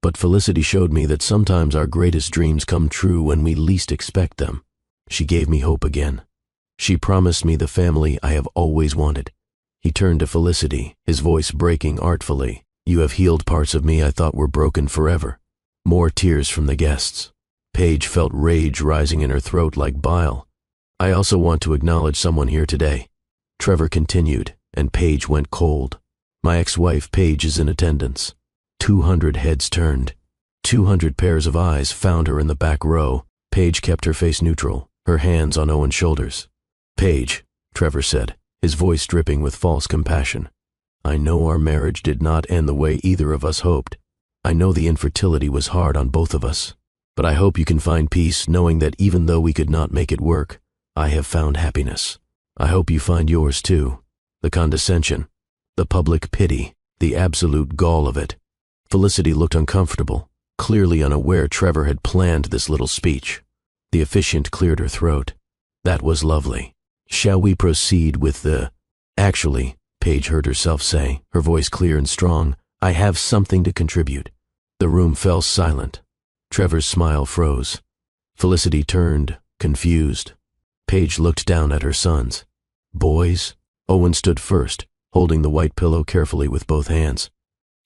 But Felicity showed me that sometimes our greatest dreams come true when we least expect them. She gave me hope again. She promised me the family I have always wanted. He turned to Felicity, his voice breaking artfully. You have healed parts of me I thought were broken forever. More tears from the guests. Paige felt rage rising in her throat like bile. I also want to acknowledge someone here today. Trevor continued, and Paige went cold. My ex-wife Paige is in attendance. 200 heads turned. 200 pairs of eyes found her in the back row. Paige kept her face neutral, her hands on Owen's shoulders. "Paige," Trevor said, his voice dripping with false compassion. "I know our marriage did not end the way either of us hoped. I know the infertility was hard on both of us. But I hope you can find peace knowing that even though we could not make it work, I have found happiness. I hope you find yours too. The condescension, the public pity, the absolute gall of it." Felicity looked uncomfortable, clearly unaware Trevor had planned this little speech. The officiant cleared her throat. "That was lovely. Shall we proceed with the—" "Actually," Paige heard herself say, her voice clear and strong, "I have something to contribute." The room fell silent. Trevor's smile froze. Felicity turned, confused. Paige looked down at her sons. "Boys?" Owen stood first, holding the white pillow carefully with both hands.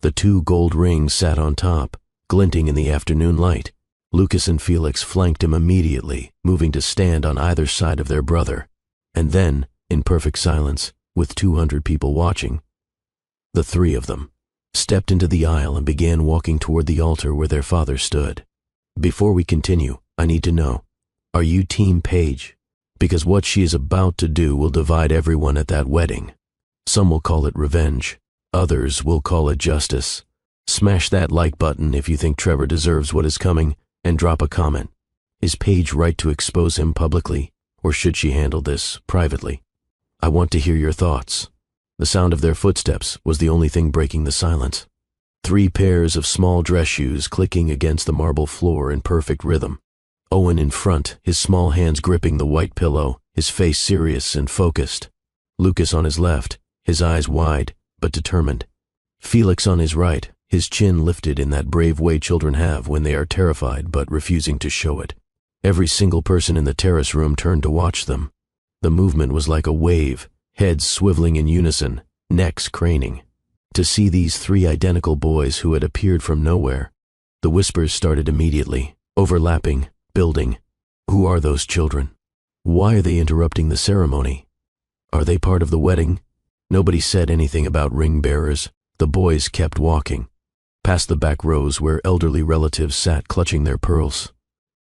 The 2 gold rings sat on top, glinting in the afternoon light. Lucas and Felix flanked him immediately, moving to stand on either side of their brother. And then, in perfect silence, with 200 people watching, the 3 of them stepped into the aisle and began walking toward the altar where their father stood. "Before we continue, I need to know, are you Team Paige? Because what she is about to do will divide everyone at that wedding. Some will call it revenge. Others will call it justice. Smash that like button if you think Trevor deserves what is coming, and drop a comment. Is Paige right to expose him publicly, or should she handle this privately? I want to hear your thoughts." The sound of their footsteps was the only thing breaking the silence. 3 pairs of small dress shoes clicking against the marble floor in perfect rhythm. Owen in front, his small hands gripping the white pillow, his face serious and focused. Lucas on his left, his eyes wide but determined. Felix on his right, his chin lifted in that brave way children have when they are terrified but refusing to show it. Every single person in the terrace room turned to watch them. The movement was like a wave, heads swiveling in unison, necks craning. To see these 3 identical boys who had appeared from nowhere, the whispers started immediately, overlapping, building. Who are those children? Why are they interrupting the ceremony? Are they part of the wedding? Nobody said anything about ring bearers. The boys kept walking. Past the back rows where elderly relatives sat clutching their pearls.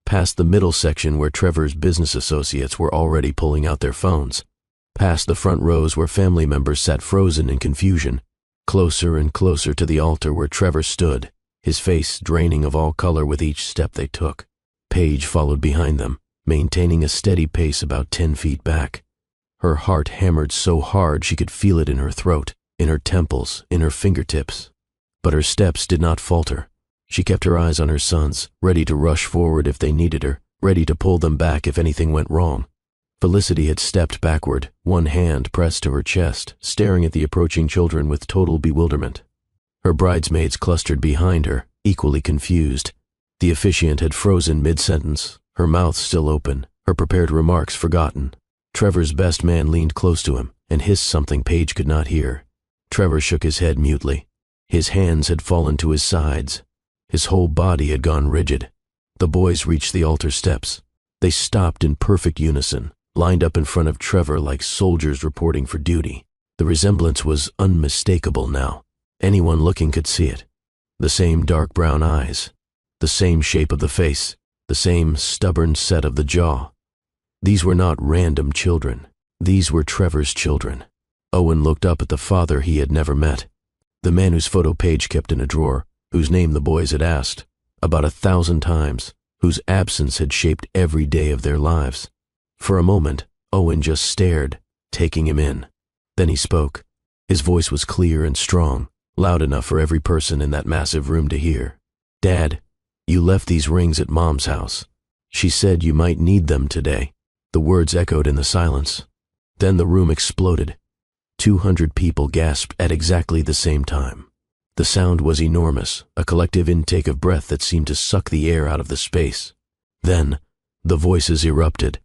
Past the middle section where Trevor's business associates were already pulling out their phones. Past the front rows where family members sat frozen in confusion. Closer and closer to the altar where Trevor stood, his face draining of all color with each step they took. Paige followed behind them, maintaining a steady pace about 10 feet back. Her heart hammered so hard she could feel it in her throat, in her temples, in her fingertips. But her steps did not falter. She kept her eyes on her sons, ready to rush forward if they needed her, ready to pull them back if anything went wrong. Felicity had stepped backward, one hand pressed to her chest, staring at the approaching children with total bewilderment. Her bridesmaids clustered behind her, equally confused. The officiant had frozen mid-sentence, her mouth still open, her prepared remarks forgotten. Trevor's best man leaned close to him and hissed something Paige could not hear. Trevor shook his head mutely. His hands had fallen to his sides. His whole body had gone rigid. The boys reached the altar steps. They stopped in perfect unison, lined up in front of Trevor like soldiers reporting for duty. The resemblance was unmistakable now. Anyone looking could see it. The same dark brown eyes, the same shape of the face, the same stubborn set of the jaw. These were not random children. These were Trevor's children. Owen looked up at the father he had never met, the man whose photo Paige kept in a drawer, whose name the boys had asked about 1,000 times, whose absence had shaped every day of their lives. For a moment, Owen just stared, taking him in. Then he spoke. His voice was clear and strong, loud enough for every person in that massive room to hear. "Dad, you left these rings at Mom's house. She said you might need them today." The words echoed in the silence. Then the room exploded. 200 people gasped at exactly the same time. The sound was enormous, a collective intake of breath that seemed to suck the air out of the space. Then, the voices erupted,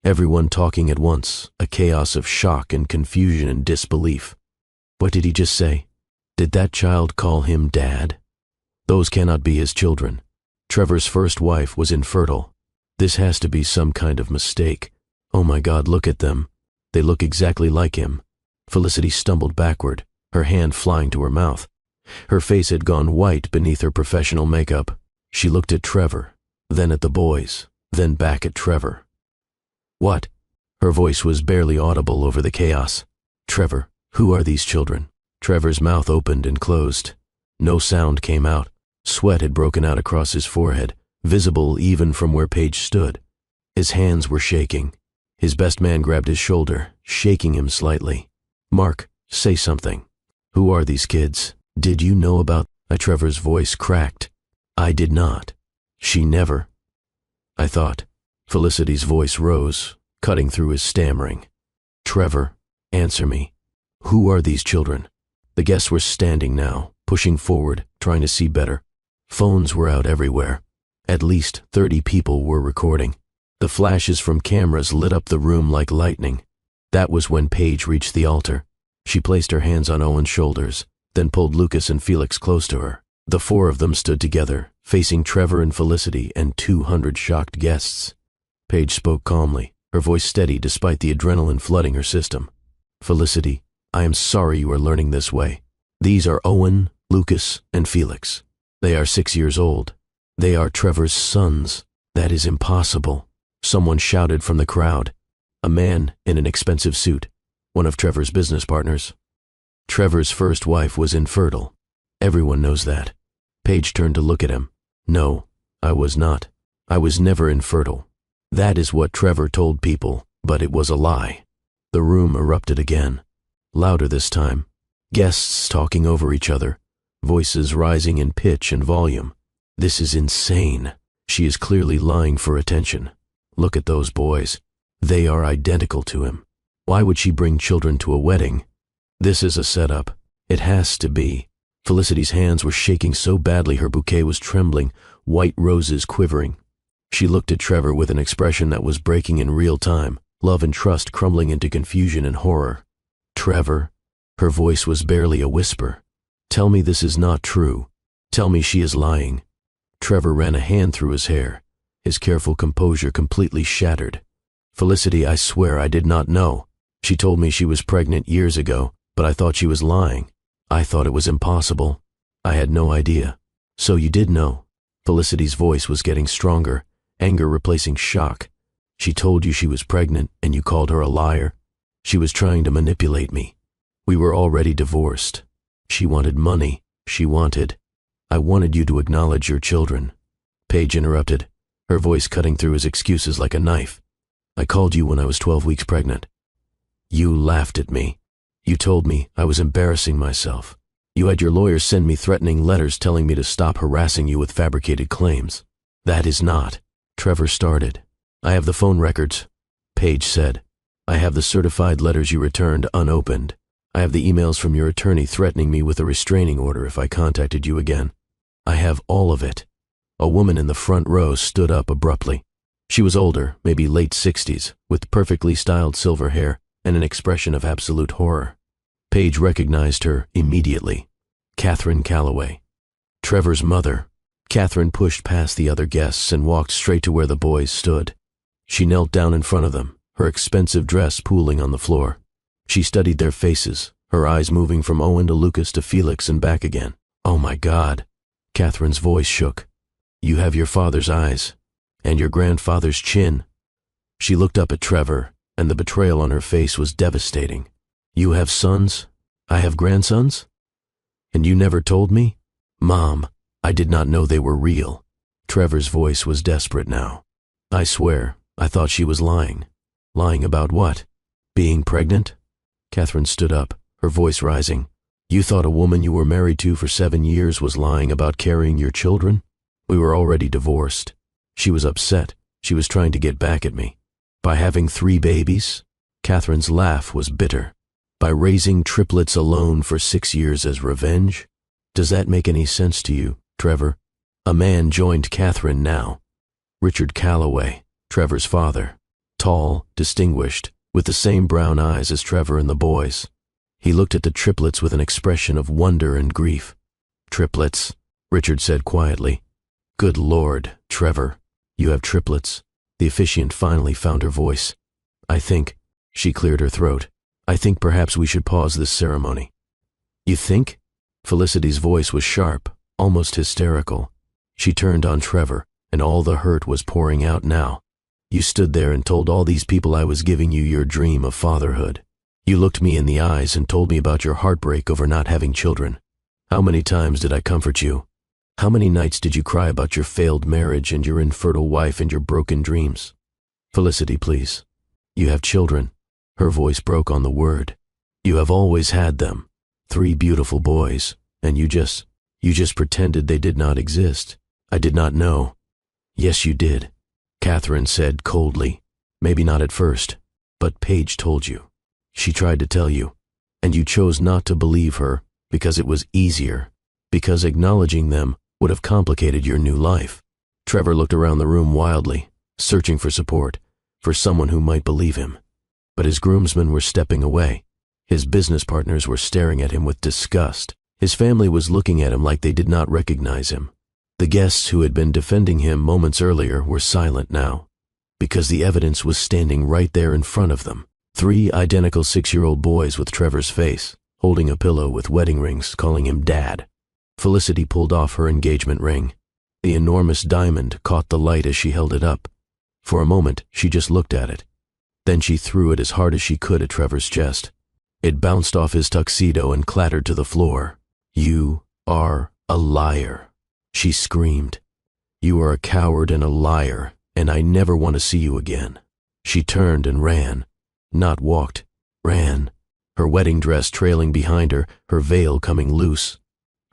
everyone talking at once, a chaos of shock and confusion and disbelief. What did he just say? Did that child call him Dad? Those cannot be his children. Trevor's first wife was infertile. This has to be some kind of mistake. Oh my God, look at them. They look exactly like him. Felicity stumbled backward, her hand flying to her mouth. Her face had gone white beneath her professional makeup. She looked at Trevor, then at the boys, then back at Trevor. "What?" Her voice was barely audible over the chaos. "Trevor, who are these children?" Trevor's mouth opened and closed. No sound came out. Sweat had broken out across his forehead, visible even from where Paige stood. His hands were shaking. His best man grabbed his shoulder, shaking him slightly. "Mark, say something. Who are these kids? Did you know about—" Trevor's voice cracked. "I did not. She never—" "I thought—" Felicity's voice rose, cutting through his stammering. "Trevor, answer me. Who are these children?" The guests were standing now, pushing forward, trying to see better. Phones were out everywhere. At least 30 people were recording. The flashes from cameras lit up the room like lightning. That was when Paige reached the altar. She placed her hands on Owen's shoulders, then pulled Lucas and Felix close to her. The four of them stood together, facing Trevor and Felicity and 200 shocked guests. Paige spoke calmly, her voice steady despite the adrenaline flooding her system. "Felicity, I am sorry you are learning this way. These are Owen, Lucas, and Felix. They are 6 years old. They are Trevor's sons. That is impossible." Someone shouted from the crowd. A man in an expensive suit, one of Trevor's business partners. Trevor's first wife was infertile. Everyone knows that. Paige turned to look at him. "No, I was not. I was never infertile. That is what Trevor told people, but it was a lie." The room erupted again. Louder this time. Guests talking over each other, voices rising in pitch and volume. "This is insane. She is clearly lying for attention. Look at those boys. They are identical to him. Why would she bring children to a wedding? This is a setup. It has to be." Felicity's hands were shaking so badly her bouquet was trembling, white roses quivering. She looked at Trevor with an expression that was breaking in real time, love and trust crumbling into confusion and horror. "Trevor," her voice was barely a whisper. "Tell me this is not true. Tell me she is lying." Trevor ran a hand through his hair, his careful composure completely shattered. "Felicity, I swear I did not know. She told me she was pregnant years ago, but I thought she was lying. I thought it was impossible. I had no idea." "So you did know?" Felicity's voice was getting stronger, anger replacing shock. "She told you she was pregnant and you called her a liar? She was trying to manipulate me. We were already divorced. She wanted money. I wanted you to acknowledge your children." Paige interrupted, her voice cutting through his excuses like a knife. "I called you when I was 12 weeks pregnant. You laughed at me. You told me I was embarrassing myself. You had your lawyer send me threatening letters telling me to stop harassing you with fabricated claims. That is not—" Trevor started. "I have the phone records," Paige said. "I have the certified letters you returned unopened. I have the emails from your attorney threatening me with a restraining order if I contacted you again. I have all of it." A woman in the front row stood up abruptly. She was older, maybe late 60s, with perfectly styled silver hair and an expression of absolute horror. Paige recognized her immediately. Catherine Calloway. Trevor's mother. Catherine pushed past the other guests and walked straight to where the boys stood. She knelt down in front of them, her expensive dress pooling on the floor. She studied their faces, her eyes moving from Owen to Lucas to Felix and back again. "Oh my God." Catherine's voice shook. "You have your father's eyes, and your grandfather's chin." She looked up at Trevor, and the betrayal on her face was devastating. "You have sons? I have grandsons? And you never told me? Mom, I did not know they were real." Trevor's voice was desperate now. "I swear, I thought she was lying." "Lying about what? Being pregnant?" Catherine stood up, her voice rising. "You thought a woman you were married to for 7 years was lying about carrying your children? We were already divorced. She was upset. She was trying to get back at me. By having 3 babies?" Catherine's laugh was bitter. "By raising triplets alone for 6 years as revenge? Does that make any sense to you, Trevor?" A man joined Catherine now. Richard Calloway, Trevor's father. Tall, distinguished, with the same brown eyes as Trevor and the boys. He looked at the triplets with an expression of wonder and grief. "Triplets," Richard said quietly. "Good Lord, Trevor, you have triplets." The officiant finally found her voice. "I think," she cleared her throat, "I think perhaps we should pause this ceremony." "You think?" Felicity's voice was sharp, almost hysterical. She turned on Trevor, and all the hurt was pouring out now. You stood there and told all these people I was giving you your dream of fatherhood. You looked me in the eyes and told me about your heartbreak over not having children. How many times did I comfort you? How many nights did you cry about your failed marriage and your infertile wife and your broken dreams? Felicity, please. You have children. Her voice broke on the word. You have always had them. 3 beautiful boys, and you just pretended they did not exist. I did not know. Yes, you did, Catherine said coldly. Maybe not at first, but Paige told you. She tried to tell you, and you chose not to believe her because it was easier, because acknowledging them would have complicated your new life. Trevor looked around the room wildly, searching for support, for someone who might believe him. But his groomsmen were stepping away. His business partners were staring at him with disgust. His family was looking at him like they did not recognize him. The guests who had been defending him moments earlier were silent now, because the evidence was standing right there in front of them. 3 identical 6-year-old boys with Trevor's face, holding a pillow with wedding rings, calling him Dad. Felicity pulled off her engagement ring. The enormous diamond caught the light as she held it up. For a moment, she just looked at it. Then she threw it as hard as she could at Trevor's chest. It bounced off his tuxedo and clattered to the floor. You are a liar, she screamed. You are a coward and a liar, and I never want to see you again. She turned and ran. Not walked, ran. Her wedding dress trailing behind her, her veil coming loose.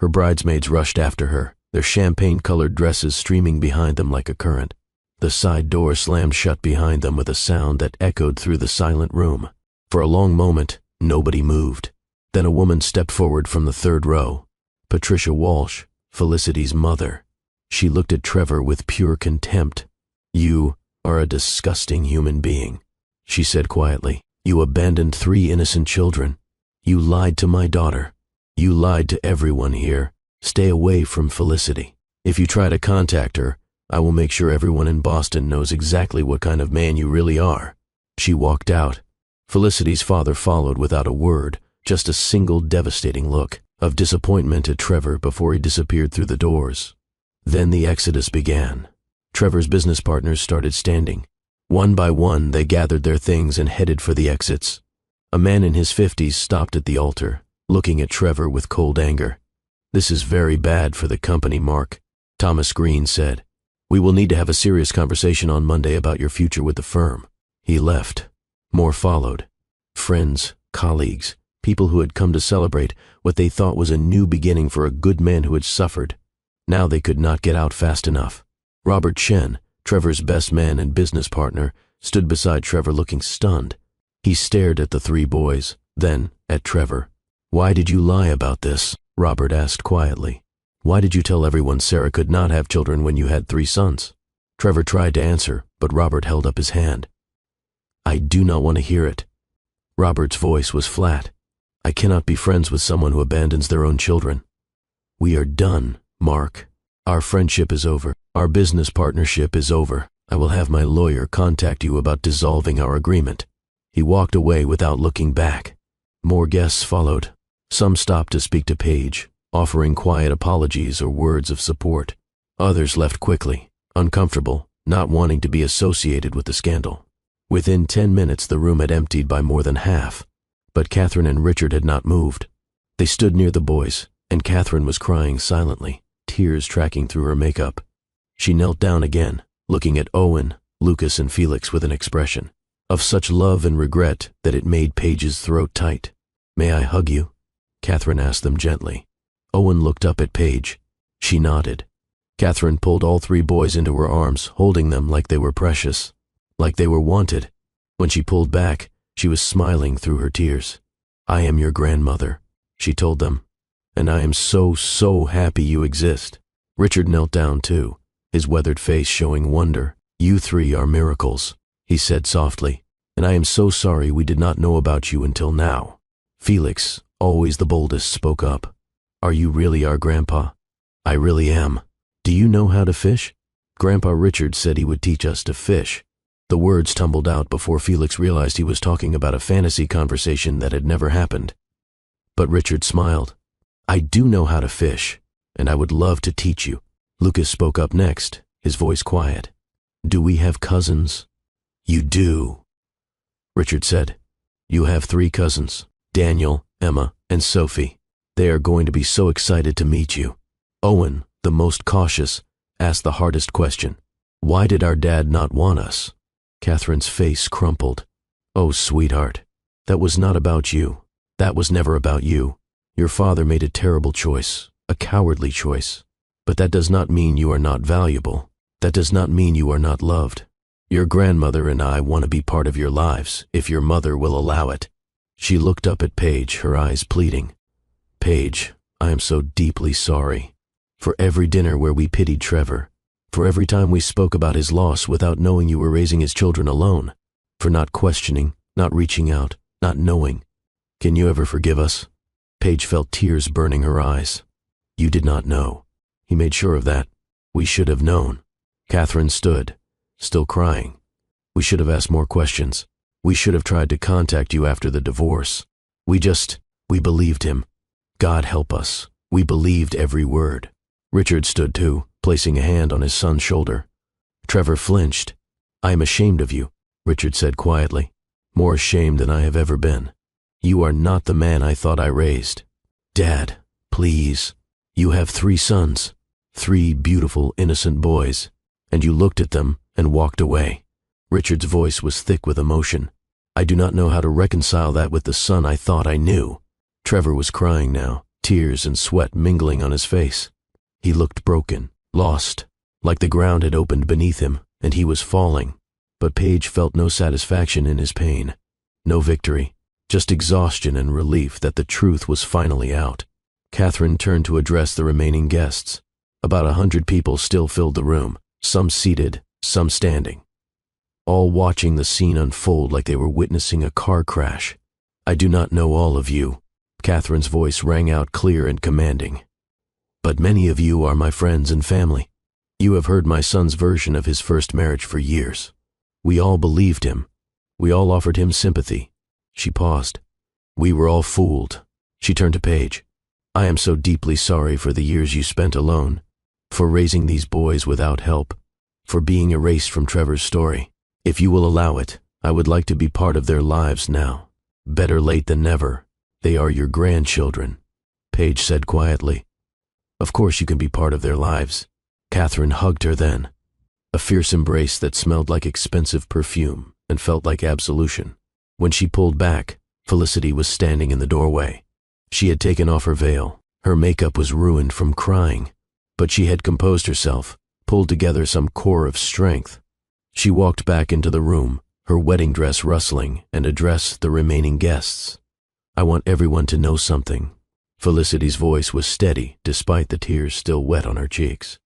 Her bridesmaids rushed after her, their champagne-colored dresses streaming behind them like a current. The side door slammed shut behind them with a sound that echoed through the silent room. For a long moment, nobody moved. Then a woman stepped forward from the 3rd row. Patricia Walsh, Felicity's mother. She looked at Trevor with pure contempt. You are a disgusting human being, she said quietly. You abandoned 3 innocent children. You lied to my daughter. You lied to everyone here. Stay away from Felicity. If you try to contact her, I will make sure everyone in Boston knows exactly what kind of man you really are. She walked out. Felicity's father followed without a word, just a single devastating look of disappointment at Trevor before he disappeared through the doors. Then the exodus began. Trevor's business partners started standing. One by one, they gathered their things and headed for the exits. A man in his 50s stopped at the altar, looking at Trevor with cold anger. This is very bad for the company, Mark, Thomas Green said. We will need to have a serious conversation on Monday about your future with the firm. He left. More followed. Friends, colleagues, people who had come to celebrate what they thought was a new beginning for a good man who had suffered. Now they could not get out fast enough. Robert Chen, Trevor's best man and business partner, stood beside Trevor looking stunned. He stared at the 3 boys, then at Trevor. Why did you lie about this? Robert asked quietly. Why did you tell everyone Sarah could not have children when you had 3 sons? Trevor tried to answer, but Robert held up his hand. I do not want to hear it. Robert's voice was flat. I cannot be friends with someone who abandons their own children. We are done, Mark. Our friendship is over. Our business partnership is over. I will have my lawyer contact you about dissolving our agreement. He walked away without looking back. More guests followed. Some stopped to speak to Paige, offering quiet apologies or words of support. Others left quickly, uncomfortable, not wanting to be associated with the scandal. Within 10 minutes, the room had emptied by more than half. But Catherine and Richard had not moved. They stood near the boys, and Catherine was crying silently, tears tracking through her makeup. She knelt down again, looking at Owen, Lucas, and Felix with an expression of such love and regret that it made Paige's throat tight. May I hug you? Catherine asked them gently. Owen looked up at Paige. She nodded. Catherine pulled all 3 boys into her arms, holding them like they were precious, like they were wanted. When she pulled back, she was smiling through her tears. I am your grandmother, she told them, and I am so happy you exist. Richard knelt down too, his weathered face showing wonder. You 3 are miracles, he said softly, and I am so sorry we did not know about you until now. Felix, always the boldest, spoke up. Are you really our grandpa? I really am. Do you know how to fish? Grandpa Richard said he would teach us to fish. The words tumbled out before Felix realized he was talking about a fantasy conversation that had never happened. But Richard smiled. I do know how to fish, and I would love to teach you. Lucas spoke up next, his voice quiet. Do we have cousins? You do. Richard said, you have 3 cousins, Daniel, Emma, and Sophie. They are going to be so excited to meet you. Owen, the most cautious, asked the hardest question. Why did our dad not want us? Catherine's face crumpled. Oh, sweetheart, that was not about you. That was never about you. Your father made a terrible choice, a cowardly choice. But that does not mean you are not valuable. That does not mean you are not loved. Your grandmother and I want to be part of your lives, if your mother will allow it. She looked up at Paige, her eyes pleading. Paige, I am so deeply sorry. For every dinner where we pitied Trevor. For every time we spoke about his loss without knowing you were raising his children alone. For not questioning, not reaching out, not knowing. Can you ever forgive us? Paige felt tears burning her eyes. You did not know. He made sure of that. We should have known. Catherine stood, still crying. We should have asked more questions. We should have tried to contact you after the divorce. We believed him. God help us. We believed every word. Richard stood too, placing a hand on his son's shoulder. Trevor flinched. I am ashamed of you, Richard said quietly. More ashamed than I have ever been. You are not the man I thought I raised. Dad, please. You have 3 sons, 3 beautiful, innocent boys, and you looked at them and walked away. Richard's voice was thick with emotion. I do not know how to reconcile that with the son I thought I knew. Trevor was crying now, tears and sweat mingling on his face. He looked broken, lost, like the ground had opened beneath him and he was falling. But Paige felt no satisfaction in his pain, no victory, just exhaustion and relief that the truth was finally out. Catherine turned to address the remaining guests. About 100 people still filled the room, some seated, some standing, all watching the scene unfold like they were witnessing a car crash. I do not know all of you. Catherine's voice rang out clear and commanding. But many of you are my friends and family. You have heard my son's version of his first marriage for years. We all believed him. We all offered him sympathy. She paused. We were all fooled. She turned to Paige. I am so deeply sorry for the years you spent alone, for raising these boys without help, for being erased from Trevor's story. If you will allow it, I would like to be part of their lives now. Better late than never. They are your grandchildren, Paige said quietly. Of course you can be part of their lives. Catherine hugged her then, a fierce embrace that smelled like expensive perfume and felt like absolution. When she pulled back, Felicity was standing in the doorway. She had taken off her veil. Her makeup was ruined from crying, but she had composed herself, pulled together some core of strength. She walked back into the room, her wedding dress rustling, and addressed the remaining guests. I want everyone to know something. Felicity's voice was steady despite the tears still wet on her cheeks.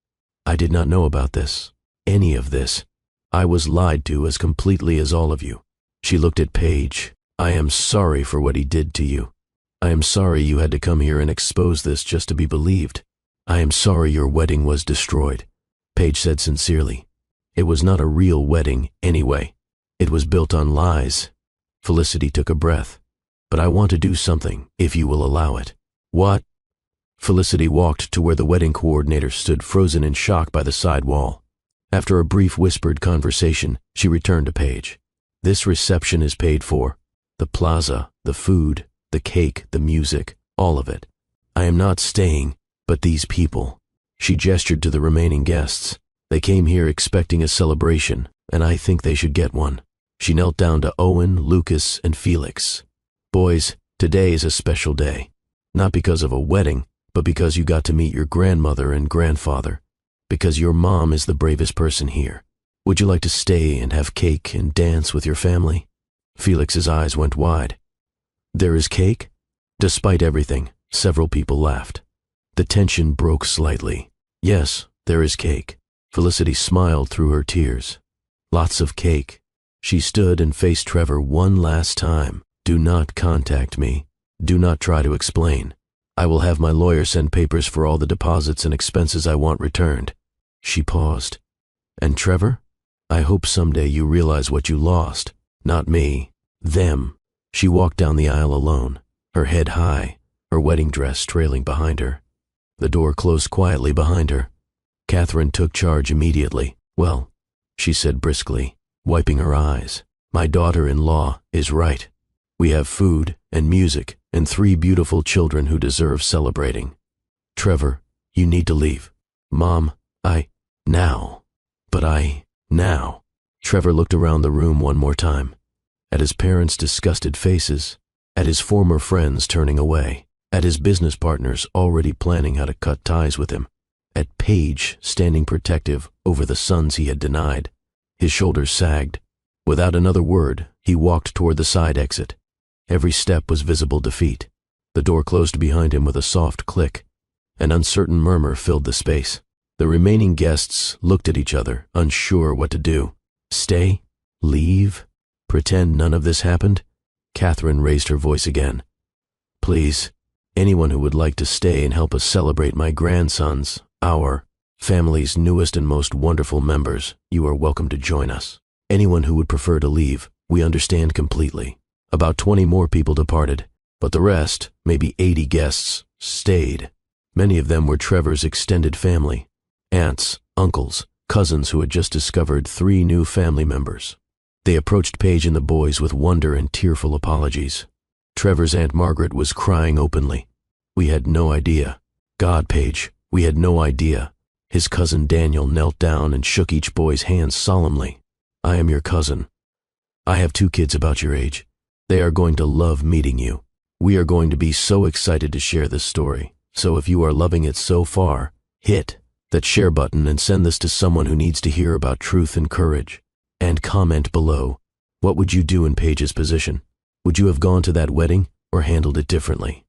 I did not know about this, any of this. I was lied to as completely as all of you. She looked at Paige. I am sorry for what he did to you. I am sorry you had to come here and expose this just to be believed. I am sorry your wedding was destroyed, Paige said sincerely. It was not a real wedding anyway. It was built on lies. Felicity took a breath. But I want to do something, if you will allow it. What? Felicity walked to where the wedding coordinator stood frozen in shock by the side wall. After a brief whispered conversation, she returned to Paige. This reception is paid for. The plaza, the food, the cake, the music, all of it. I am not staying, but these people. She gestured to the remaining guests. They came here expecting a celebration, and I think they should get one. She knelt down to Owen, Lucas, and Felix. Boys, today is a special day. Not because of a wedding, but because you got to meet your grandmother and grandfather. Because your mom is the bravest person here. Would you like to stay and have cake and dance with your family? Felix's eyes went wide. There is cake? Despite everything, several people laughed. The tension broke slightly. Yes, there is cake. Felicity smiled through her tears. Lots of cake. She stood and faced Trevor one last time. Do not contact me. Do not try to explain. I will have my lawyer send papers for all the deposits and expenses I want returned. She paused. And Trevor? I hope someday you realize what you lost. Not me. Them. She walked down the aisle alone, her head high, her wedding dress trailing behind her. The door closed quietly behind her. Catherine took charge immediately. "Well," she said briskly, wiping her eyes, "my daughter-in-law is right. We have food and music and 3 beautiful children who deserve celebrating. Trevor, you need to leave." "Mom, now. Trevor looked around the room one more time, at his parents' disgusted faces, at his former friends turning away, at his business partners already planning how to cut ties with him, at Paige standing protective over the sons he had denied. His shoulders sagged. Without another word, he walked toward the side exit. Every step was visible defeat. The door closed behind him with a soft click. An uncertain murmur filled the space. The remaining guests looked at each other, unsure what to do. Stay? Leave? Pretend none of this happened? Catherine raised her voice again. "Please, anyone who would like to stay and help us celebrate my grandsons, our family's newest and most wonderful members, you are welcome to join us. Anyone who would prefer to leave, we understand completely." About 20 more people departed, but the rest, maybe 80 guests, stayed. Many of them were Trevor's extended family, aunts, uncles, cousins who had just discovered 3 new family members. They approached Paige and the boys with wonder and tearful apologies. Trevor's Aunt Margaret was crying openly. "We had no idea. God, Paige, we had no idea." His cousin Daniel knelt down and shook each boy's hand solemnly. "I am your cousin. I have 2 kids about your age. They are going to love meeting you. We are going to be so excited to share this story. So if you are loving it so far, hit that share button and send this to someone who needs to hear about truth and courage. And comment below, what would you do in Paige's position? Would you have gone to that wedding or handled it differently?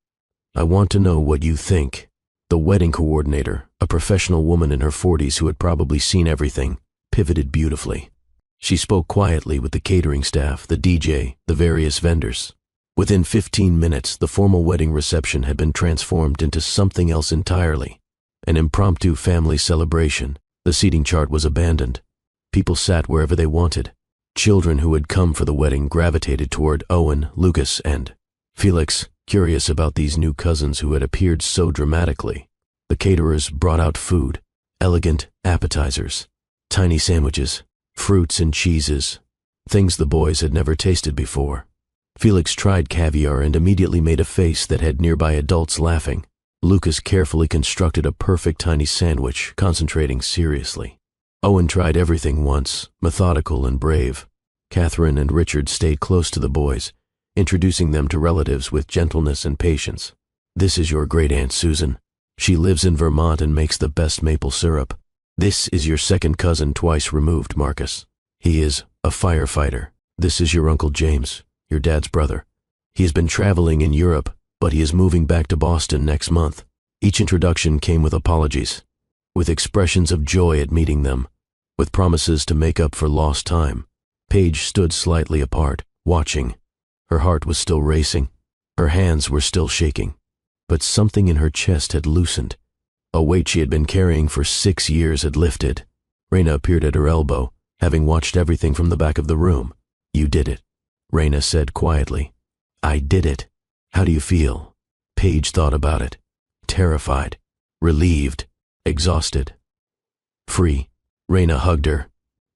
I want to know what you think." The wedding coordinator, a professional woman in her 40s who had probably seen everything, pivoted beautifully. She spoke quietly with the catering staff, the DJ, the various vendors. Within 15 minutes, the formal wedding reception had been transformed into something else entirely. An impromptu family celebration. The seating chart was abandoned. People sat wherever they wanted. Children who had come for the wedding gravitated toward Owen, Lucas, and Felix, curious about these new cousins who had appeared so dramatically. The caterers brought out food, elegant appetizers, tiny sandwiches, fruits and cheeses, things the boys had never tasted before. Felix tried caviar and immediately made a face that had nearby adults laughing. Lucas carefully constructed a perfect tiny sandwich, concentrating seriously. Owen tried everything once, methodical and brave. Catherine and Richard stayed close to the boys, introducing them to relatives with gentleness and patience. "This is your great-aunt Susan. She lives in Vermont and makes the best maple syrup. This is your second cousin twice removed, Marcus. He is a firefighter. This is your Uncle James, your dad's brother. He has been traveling in Europe, but he is moving back to Boston next month." Each introduction came with apologies, with expressions of joy at meeting them, with promises to make up for lost time. Paige stood slightly apart, watching. Her heart was still racing. Her hands were still shaking. But something in her chest had loosened. A weight she had been carrying for 6 years had lifted. Raina appeared at her elbow, having watched everything from the back of the room. "You did it," Raina said quietly. "I did it. How do you feel?" Paige thought about it. Terrified, relieved, exhausted. "Free." Raina hugged her.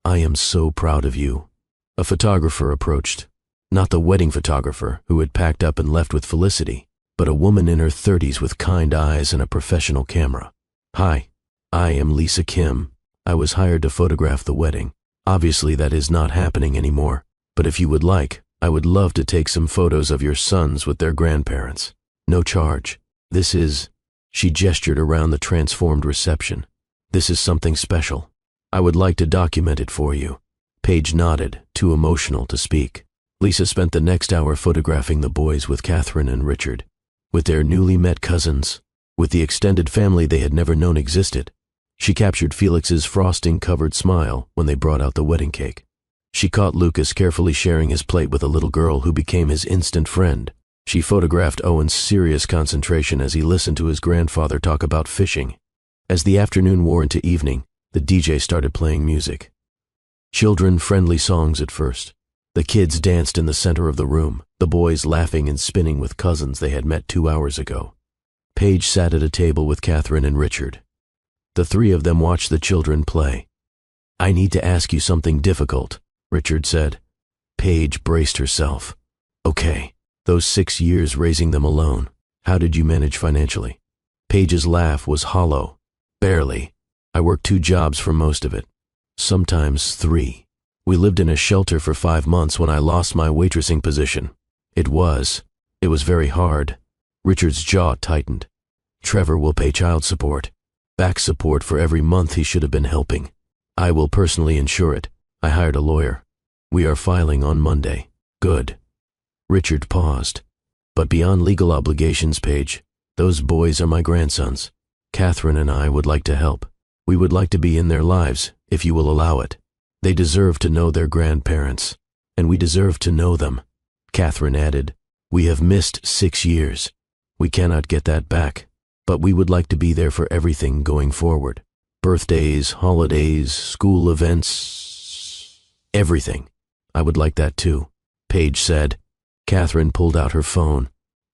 "I am so proud of you." A photographer approached. Not the wedding photographer who had packed up and left with Felicity, but a woman in her 30s with kind eyes and a professional camera. "Hi, I am Lisa Kim. I was hired to photograph the wedding. Obviously that is not happening anymore, but if you would like, I would love to take some photos of your sons with their grandparents. No charge. This is..." She gestured around the transformed reception. "This is something special. I would like to document it for you." Paige nodded, too emotional to speak. Lisa spent the next hour photographing the boys with Catherine and Richard, with their newly met cousins, with the extended family they had never known existed. She captured Felix's frosting-covered smile when they brought out the wedding cake. She caught Lucas carefully sharing his plate with a little girl who became his instant friend. She photographed Owen's serious concentration as he listened to his grandfather talk about fishing. As the afternoon wore into evening, the DJ started playing music. Children-friendly songs at first, The kids danced in the center of the room, the boys laughing and spinning with cousins they had met 2 hours ago. Paige sat at a table with Catherine and Richard. The three of them watched the children play. "I need to ask you something difficult," Richard said. Paige braced herself. "Okay, those 6 years raising them alone, how did you manage financially?" Paige's laugh was hollow. "Barely. I worked 2 jobs for most of it. Sometimes 3. We lived in a shelter for 5 months when I lost my waitressing position. It was very hard." Richard's jaw tightened. "Trevor will pay child support. Back support for every month he should have been helping. I will personally insure it. I hired a lawyer. We are filing on Monday." "Good." Richard paused. "But beyond legal obligations, Paige, those boys are my grandsons. Catherine and I would like to help. We would like to be in their lives, if you will allow it. They deserve to know their grandparents, and we deserve to know them." Catherine added, "We have missed 6 years. We cannot get that back, but we would like to be there for everything going forward. Birthdays, holidays, school events, everything. I would like that too," Paige said. Catherine pulled out her phone.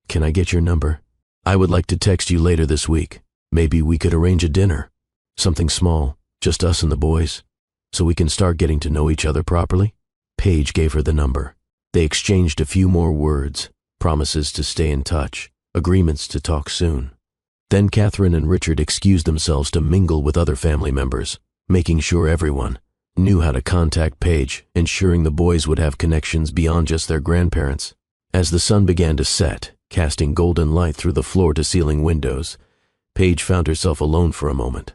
"Can I get your number? I would like to text you later this week. Maybe we could arrange a dinner. Something small, just us and the boys, so we can start getting to know each other properly." Paige gave her the number. They exchanged a few more words, promises to stay in touch, agreements to talk soon. Then Catherine and Richard excused themselves to mingle with other family members, making sure everyone knew how to contact Paige, ensuring the boys would have connections beyond just their grandparents. As the sun began to set, casting golden light through the floor-to-ceiling windows, Paige found herself alone for a moment.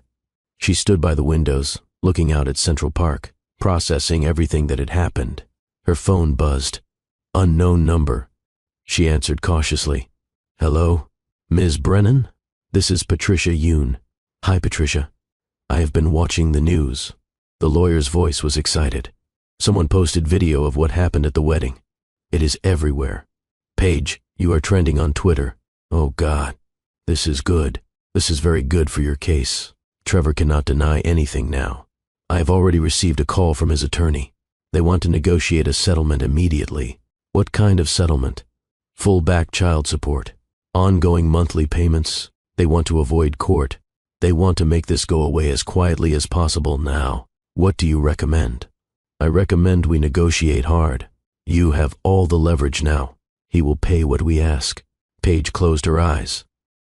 She stood by the windows, looking out at Central Park, processing everything that had happened. Her phone buzzed. Unknown number. She answered cautiously. "Hello? Ms. Brennan? This is Patricia Yoon." "Hi, Patricia. I have been watching the news." The lawyer's voice was excited. "Someone posted video of what happened at the wedding. It is everywhere. Paige, you are trending on Twitter. Oh God, this is good. This is very good for your case. Trevor cannot deny anything now. I have already received a call from his attorney. They want to negotiate a settlement immediately." "What kind of settlement?" "Full back child support. Ongoing monthly payments. They want to avoid court. They want to make this go away as quietly as possible now. What do you recommend?" "I recommend we negotiate hard. You have all the leverage now. He will pay what we ask." Paige closed her eyes.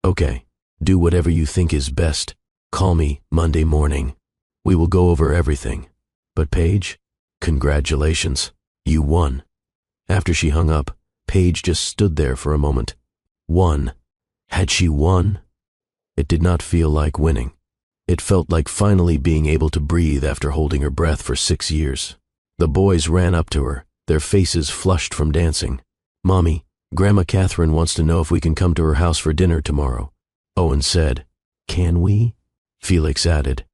"Okay, do whatever you think is best. Call me Monday morning. We will go over everything. But Paige, congratulations. You won." After she hung up, Paige just stood there for a moment. Won. Had she won? It did not feel like winning. It felt like finally being able to breathe after holding her breath for 6 years. The boys ran up to her, their faces flushed from dancing. "Mommy, Grandma Catherine wants to know if we can come to her house for dinner tomorrow." Owen said. "Can we?" Felix added.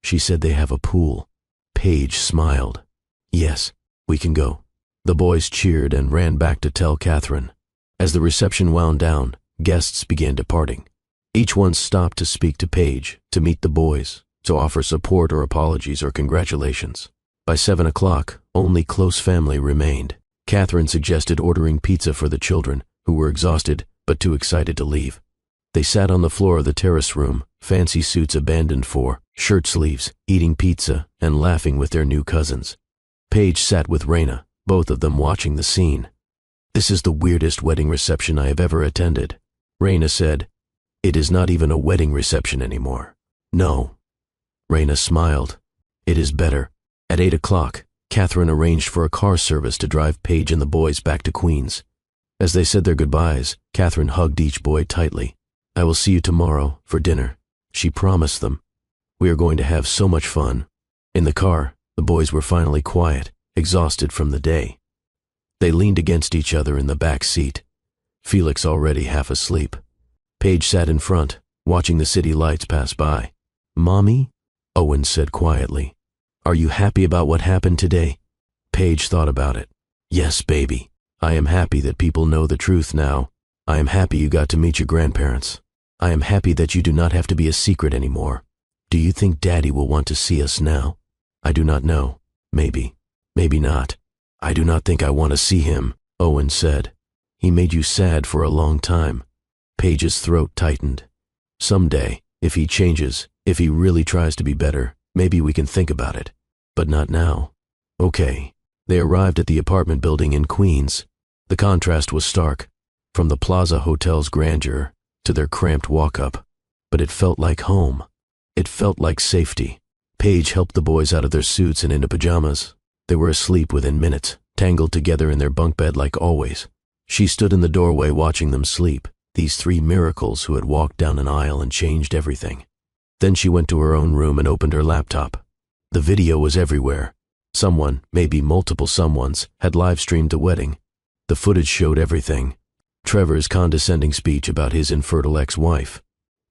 "She said they have a pool." Paige smiled. "Yes, we can go." The boys cheered and ran back to tell Catherine. As the reception wound down, guests began departing. Each one stopped to speak to Paige, to meet the boys, to offer support or apologies or congratulations. By 7 o'clock, only close family remained. Catherine suggested ordering pizza for the children, who were exhausted but too excited to leave. They sat on the floor of the terrace room, fancy suits abandoned for, shirt sleeves, eating pizza and laughing with their new cousins. Paige sat with Raina, both of them watching the scene. "This is the weirdest wedding reception I have ever attended," Raina said. "It is not even a wedding reception anymore." "No." Raina smiled. "It is better." At 8 o'clock, Catherine arranged for a car service to drive Paige and the boys back to Queens. As they said their goodbyes, Catherine hugged each boy tightly. "I will see you tomorrow for dinner," she promised them. "We are going to have so much fun." In the car, the boys were finally quiet, exhausted from the day. They leaned against each other in the back seat, Felix already half asleep. Paige sat in front, watching the city lights pass by. "Mommy?" Owen said quietly. "Are you happy about what happened today?" Paige thought about it. "Yes, baby. I am happy that people know the truth now. I am happy you got to meet your grandparents. I am happy that you do not have to be a secret anymore. Do you think Daddy will want to see us now?" "I do not know. Maybe. Maybe not." "I do not think I want to see him," Owen said. "He made you sad for a long time." Paige's throat tightened. "Someday, if he changes, if he really tries to be better, maybe we can think about it. But not now." "Okay." They arrived at the apartment building in Queens. The contrast was stark, from the Plaza Hotel's grandeur to their cramped walk-up. But it felt like home. It felt like safety. Paige helped the boys out of their suits and into pajamas. They were asleep within minutes, tangled together in their bunk bed like always. She stood in the doorway watching them sleep, these three miracles who had walked down an aisle and changed everything. Then she went to her own room and opened her laptop. The video was everywhere. Someone, maybe multiple someones, had live-streamed the wedding. The footage showed everything. Trevor's condescending speech about his infertile ex-wife.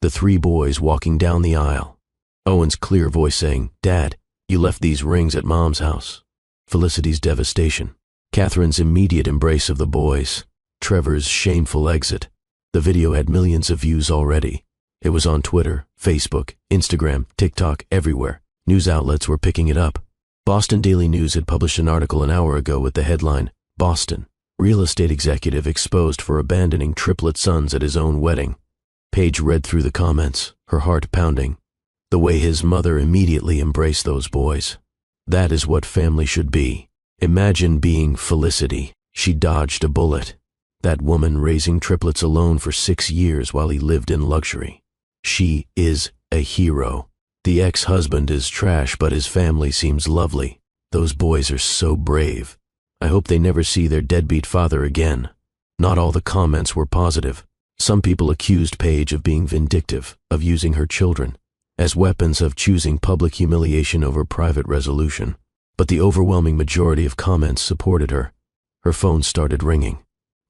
The three boys walking down the aisle. Owen's clear voice saying, "Dad, you left these rings at Mom's house." Felicity's devastation. Catherine's immediate embrace of the boys. Trevor's shameful exit. The video had millions of views already. It was on Twitter, Facebook, Instagram, TikTok, everywhere. News outlets were picking it up. Boston Daily News had published an article an hour ago with the headline, "Boston, real estate executive exposed for abandoning triplet sons at his own wedding." Paige read through the comments, her heart pounding. The way his mother immediately embraced those boys. That is what family should be. Imagine being Felicity. She dodged a bullet. That woman raising triplets alone for 6 years while he lived in luxury. She is a hero. The ex-husband is trash, but his family seems lovely. Those boys are so brave. I hope they never see their deadbeat father again. Not all the comments were positive. Some people accused Paige of being vindictive, of using her children as weapons of choosing public humiliation over private resolution. But the overwhelming majority of comments supported her. Her phone started ringing.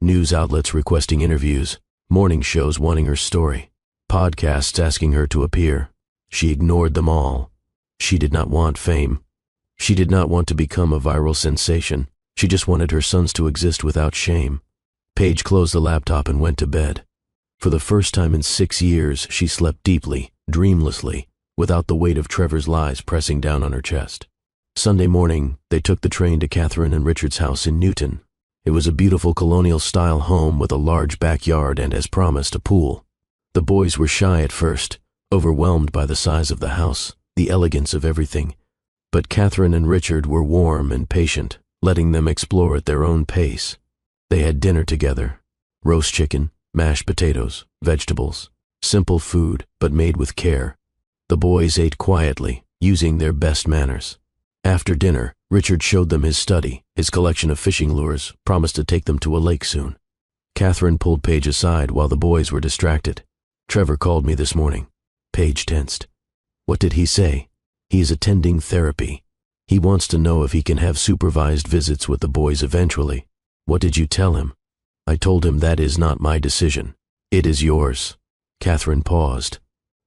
News outlets requesting interviews, morning shows wanting her story, podcasts asking her to appear. She ignored them all. She did not want fame. She did not want to become a viral sensation. She just wanted her sons to exist without shame. Paige closed the laptop and went to bed. For the first time in 6 years, she slept deeply, dreamlessly, without the weight of Trevor's lies pressing down on her chest. Sunday morning, they took the train to Catherine and Richard's house in Newton. It was a beautiful colonial-style home with a large backyard and, as promised, a pool. The boys were shy at first, overwhelmed by the size of the house, the elegance of everything. But Catherine and Richard were warm and patient, letting them explore at their own pace. They had dinner together. Roast chicken, mashed potatoes, vegetables. Simple food, but made with care. The boys ate quietly, using their best manners. After dinner, Richard showed them his study, his collection of fishing lures, promised to take them to a lake soon. Catherine pulled Paige aside while the boys were distracted. "Trevor called me this morning." Paige tensed. "What did he say?" "He is attending therapy. He wants to know if he can have supervised visits with the boys eventually." "What did you tell him?" "I told him that is not my decision. It is yours." Catherine paused.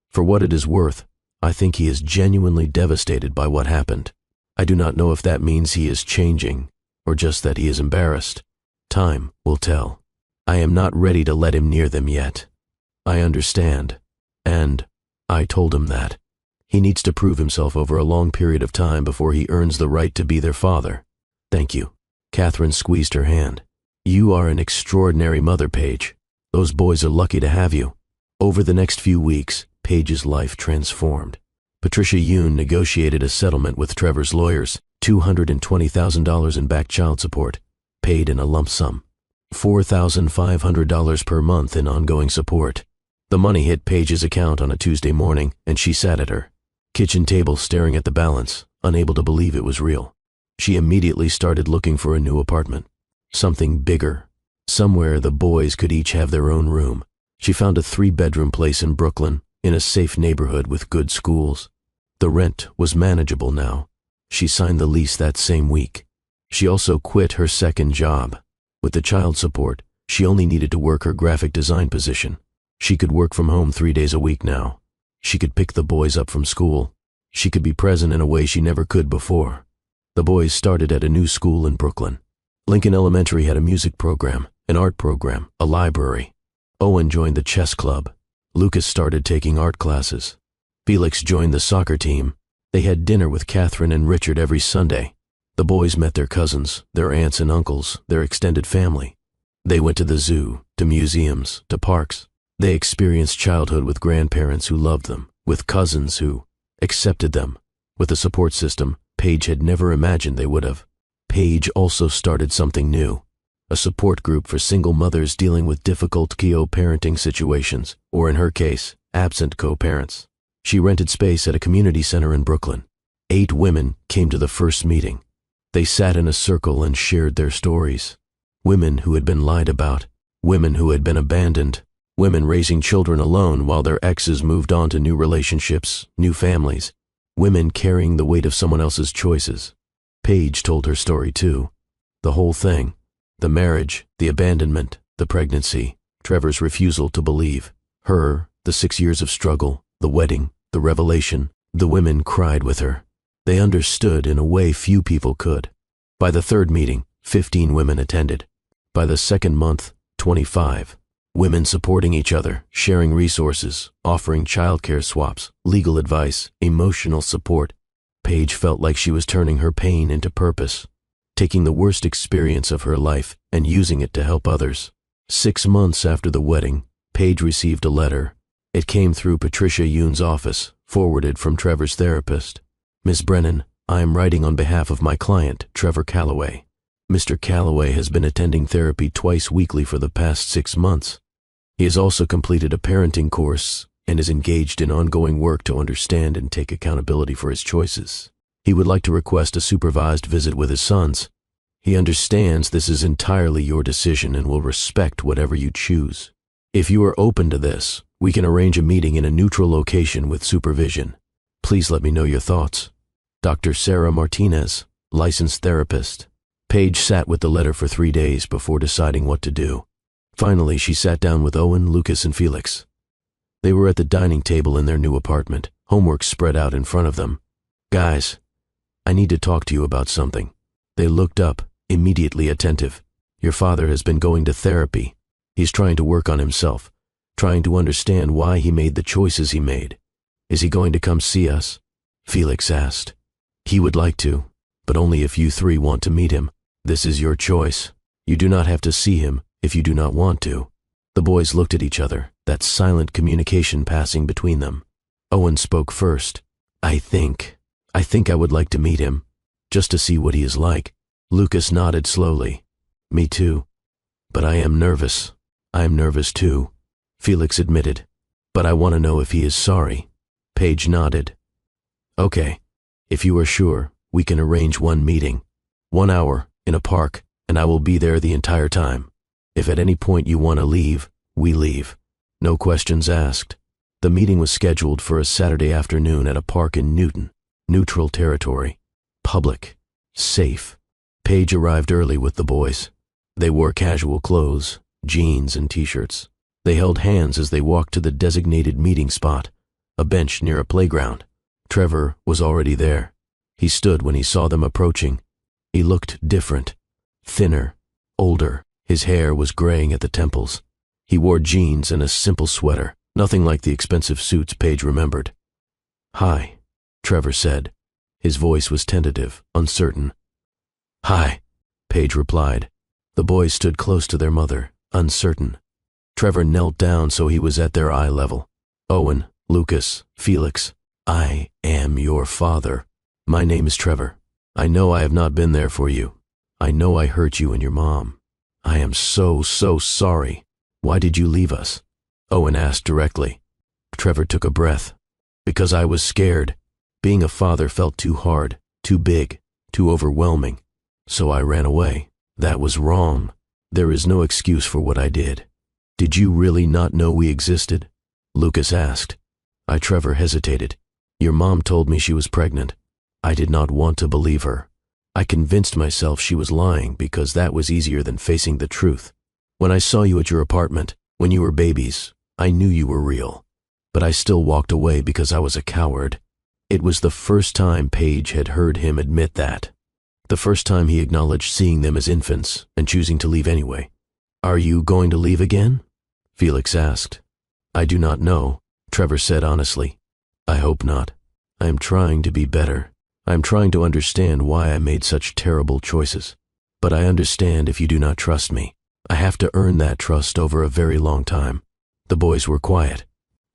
"For what it is worth, I think he is genuinely devastated by what happened. I do not know if that means he is changing, or just that he is embarrassed. Time will tell. I am not ready to let him near them yet. I understand. And I told him that. He needs to prove himself over a long period of time before he earns the right to be their father." "Thank you." Catherine squeezed her hand. "You are an extraordinary mother, Paige. Those boys are lucky to have you." Over the next few weeks, Paige's life transformed. Patricia Yoon negotiated a settlement with Trevor's lawyers, $220,000 in back child support, paid in a lump sum, $4,500 per month in ongoing support. The money hit Paige's account on a Tuesday morning, and she sat at her kitchen table staring at the balance, unable to believe it was real. She immediately started looking for a new apartment. Something bigger. Somewhere the boys could each have their own room. She found a 3-bedroom place in Brooklyn, in a safe neighborhood with good schools. The rent was manageable now. She signed the lease that same week. She also quit her second job. With the child support, she only needed to work her graphic design position. She could work from home 3 days a week now. She could pick the boys up from school. She could be present in a way she never could before. The boys started at a new school in Brooklyn. Lincoln Elementary had a music program, an art program, a library. Owen joined the chess club. Lucas started taking art classes. Felix joined the soccer team. They had dinner with Catherine and Richard every Sunday. The boys met their cousins, their aunts and uncles, their extended family. They went to the zoo, to museums, to parks. They experienced childhood with grandparents who loved them, with cousins who accepted them, with a support system Paige had never imagined they would have. Paige also started something new, a support group for single mothers dealing with difficult co-parenting situations, or in her case, absent co-parents. She rented space at a community center in Brooklyn. 8 women came to the first meeting. They sat in a circle and shared their stories. Women who had been lied about, women who had been abandoned, women raising children alone while their exes moved on to new relationships, new families, women carrying the weight of someone else's choices. Paige told her story too. The whole thing. The marriage, the abandonment, the pregnancy, Trevor's refusal to believe, her, the 6 years of struggle, the wedding, the revelation. The women cried with her. They understood in a way few people could. By the third meeting, 15 women attended. By the second month, 25. Women supporting each other, sharing resources, offering childcare swaps, legal advice, emotional support. Paige felt like she was turning her pain into purpose, taking the worst experience of her life and using it to help others. 6 months after the wedding, Paige received a letter. It came through Patricia Yoon's office, forwarded from Trevor's therapist. Miss Brennan, I am writing on behalf of my client, Trevor Calloway. Mr. Calloway has been attending therapy twice weekly for the past 6 months. He has also completed a parenting course and is engaged in ongoing work to understand and take accountability for his choices. He would like to request a supervised visit with his sons. He understands this is entirely your decision and will respect whatever you choose. If you are open to this, we can arrange a meeting in a neutral location with supervision. Please let me know your thoughts. Dr. Sarah Martinez, licensed therapist. Paige sat with the letter for 3 days before deciding what to do. Finally, she sat down with Owen, Lucas, and Felix. They were at the dining table in their new apartment, homework spread out in front of them. Guys, I need to talk to you about something. They looked up, immediately attentive. Your father has been going to therapy. He's trying to work on himself, trying to understand why he made the choices he made. Is he going to come see us? Felix asked. He would like to, but only if you 3 want to meet him. This is your choice. You do not have to see him if you do not want to. The boys looked at each other, that silent communication passing between them. Owen spoke first. I think I would like to meet him, just to see what he is like. Lucas nodded slowly. Me too. But I am nervous. I am nervous too, Felix admitted. But I want to know if he is sorry. Paige nodded. Okay, if you are sure, we can arrange one meeting. 1 hour, in a park, and I will be there the entire time. If at any point you want to leave, we leave. No questions asked. The meeting was scheduled for a Saturday afternoon at a park in Newton. Neutral territory. Public. Safe. Paige arrived early with the boys. They wore casual clothes, jeans and t-shirts. They held hands as they walked to the designated meeting spot, a bench near a playground. Trevor was already there. He stood when he saw them approaching. He looked different, thinner, older. His hair was graying at the temples. He wore jeans and a simple sweater, nothing like the expensive suits Paige remembered. Hi, Trevor said. His voice was tentative, uncertain. Hi, Paige replied. The boys stood close to their mother, uncertain. Trevor knelt down so he was at their eye level. Owen, Lucas, Felix, I am your father. My name is Trevor. I know I have not been there for you. I know I hurt you and your mom. I am so sorry. Why did you leave us? Owen asked directly. Trevor took a breath. Because I was scared. Being a father felt too hard, too big, too overwhelming. So I ran away. That was wrong. There is no excuse for what I did. Did you really not know we existed? Lucas asked. Trevor hesitated. Your mom told me she was pregnant. I did not want to believe her. I convinced myself she was lying because that was easier than facing the truth. When I saw you at your apartment, when you were babies, I knew you were real. But I still walked away because I was a coward. It was the first time Paige had heard him admit that. The first time he acknowledged seeing them as infants and choosing to leave anyway. Are you going to leave again? Felix asked. I do not know, Trevor said honestly. I hope not. I am trying to be better. I'm trying to understand why I made such terrible choices. But I understand if you do not trust me. I have to earn that trust over a very long time." The boys were quiet.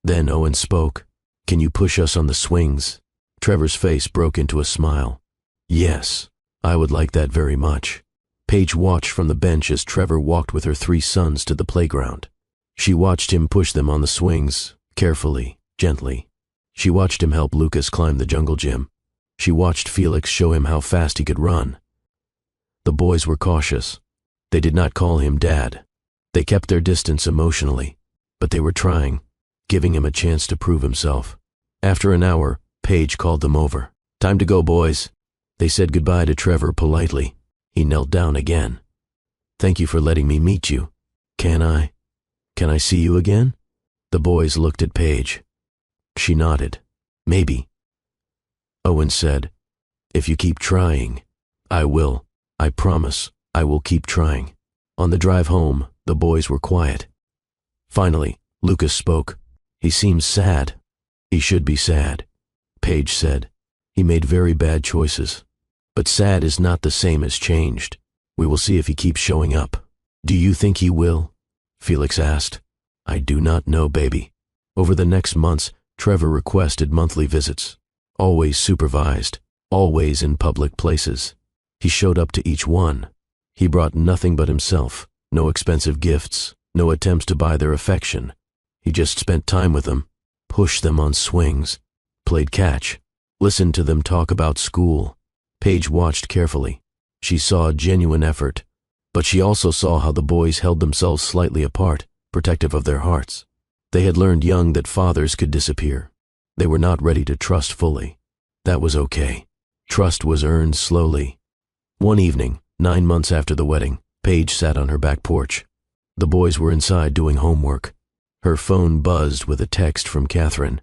Then Owen spoke. "Can you push us on the swings?" Trevor's face broke into a smile. "Yes, I would like that very much." Paige watched from the bench as Trevor walked with her 3 sons to the playground. She watched him push them on the swings, carefully, gently. She watched him help Lucas climb the jungle gym. She watched Felix show him how fast he could run. The boys were cautious. They did not call him Dad. They kept their distance emotionally, but they were trying, giving him a chance to prove himself. After an hour, Paige called them over. "Time to go, boys." They said goodbye to Trevor politely. He knelt down again. "Thank you for letting me meet you. Can I see you again?" The boys looked at Paige. She nodded. "Maybe." Owen said, "If you keep trying, I will. I promise I will keep trying." On the drive home, the boys were quiet. Finally, Lucas spoke. "He seems sad." "He should be sad," Paige said. "He made very bad choices. But sad is not the same as changed. We will see if he keeps showing up." "Do you think he will?" Felix asked. "I do not know, baby." Over the next months, Trevor requested monthly visits. Always supervised, always in public places. He showed up to each one. He brought nothing but himself, no expensive gifts, no attempts to buy their affection. He just spent time with them, pushed them on swings, played catch, listened to them talk about school. Paige watched carefully. She saw genuine effort, but she also saw how the boys held themselves slightly apart, protective of their hearts. They had learned young that fathers could disappear. They were not ready to trust fully. That was okay. Trust was earned slowly. One evening, 9 months after the wedding, Paige sat on her back porch. The boys were inside doing homework. Her phone buzzed with a text from Catherine.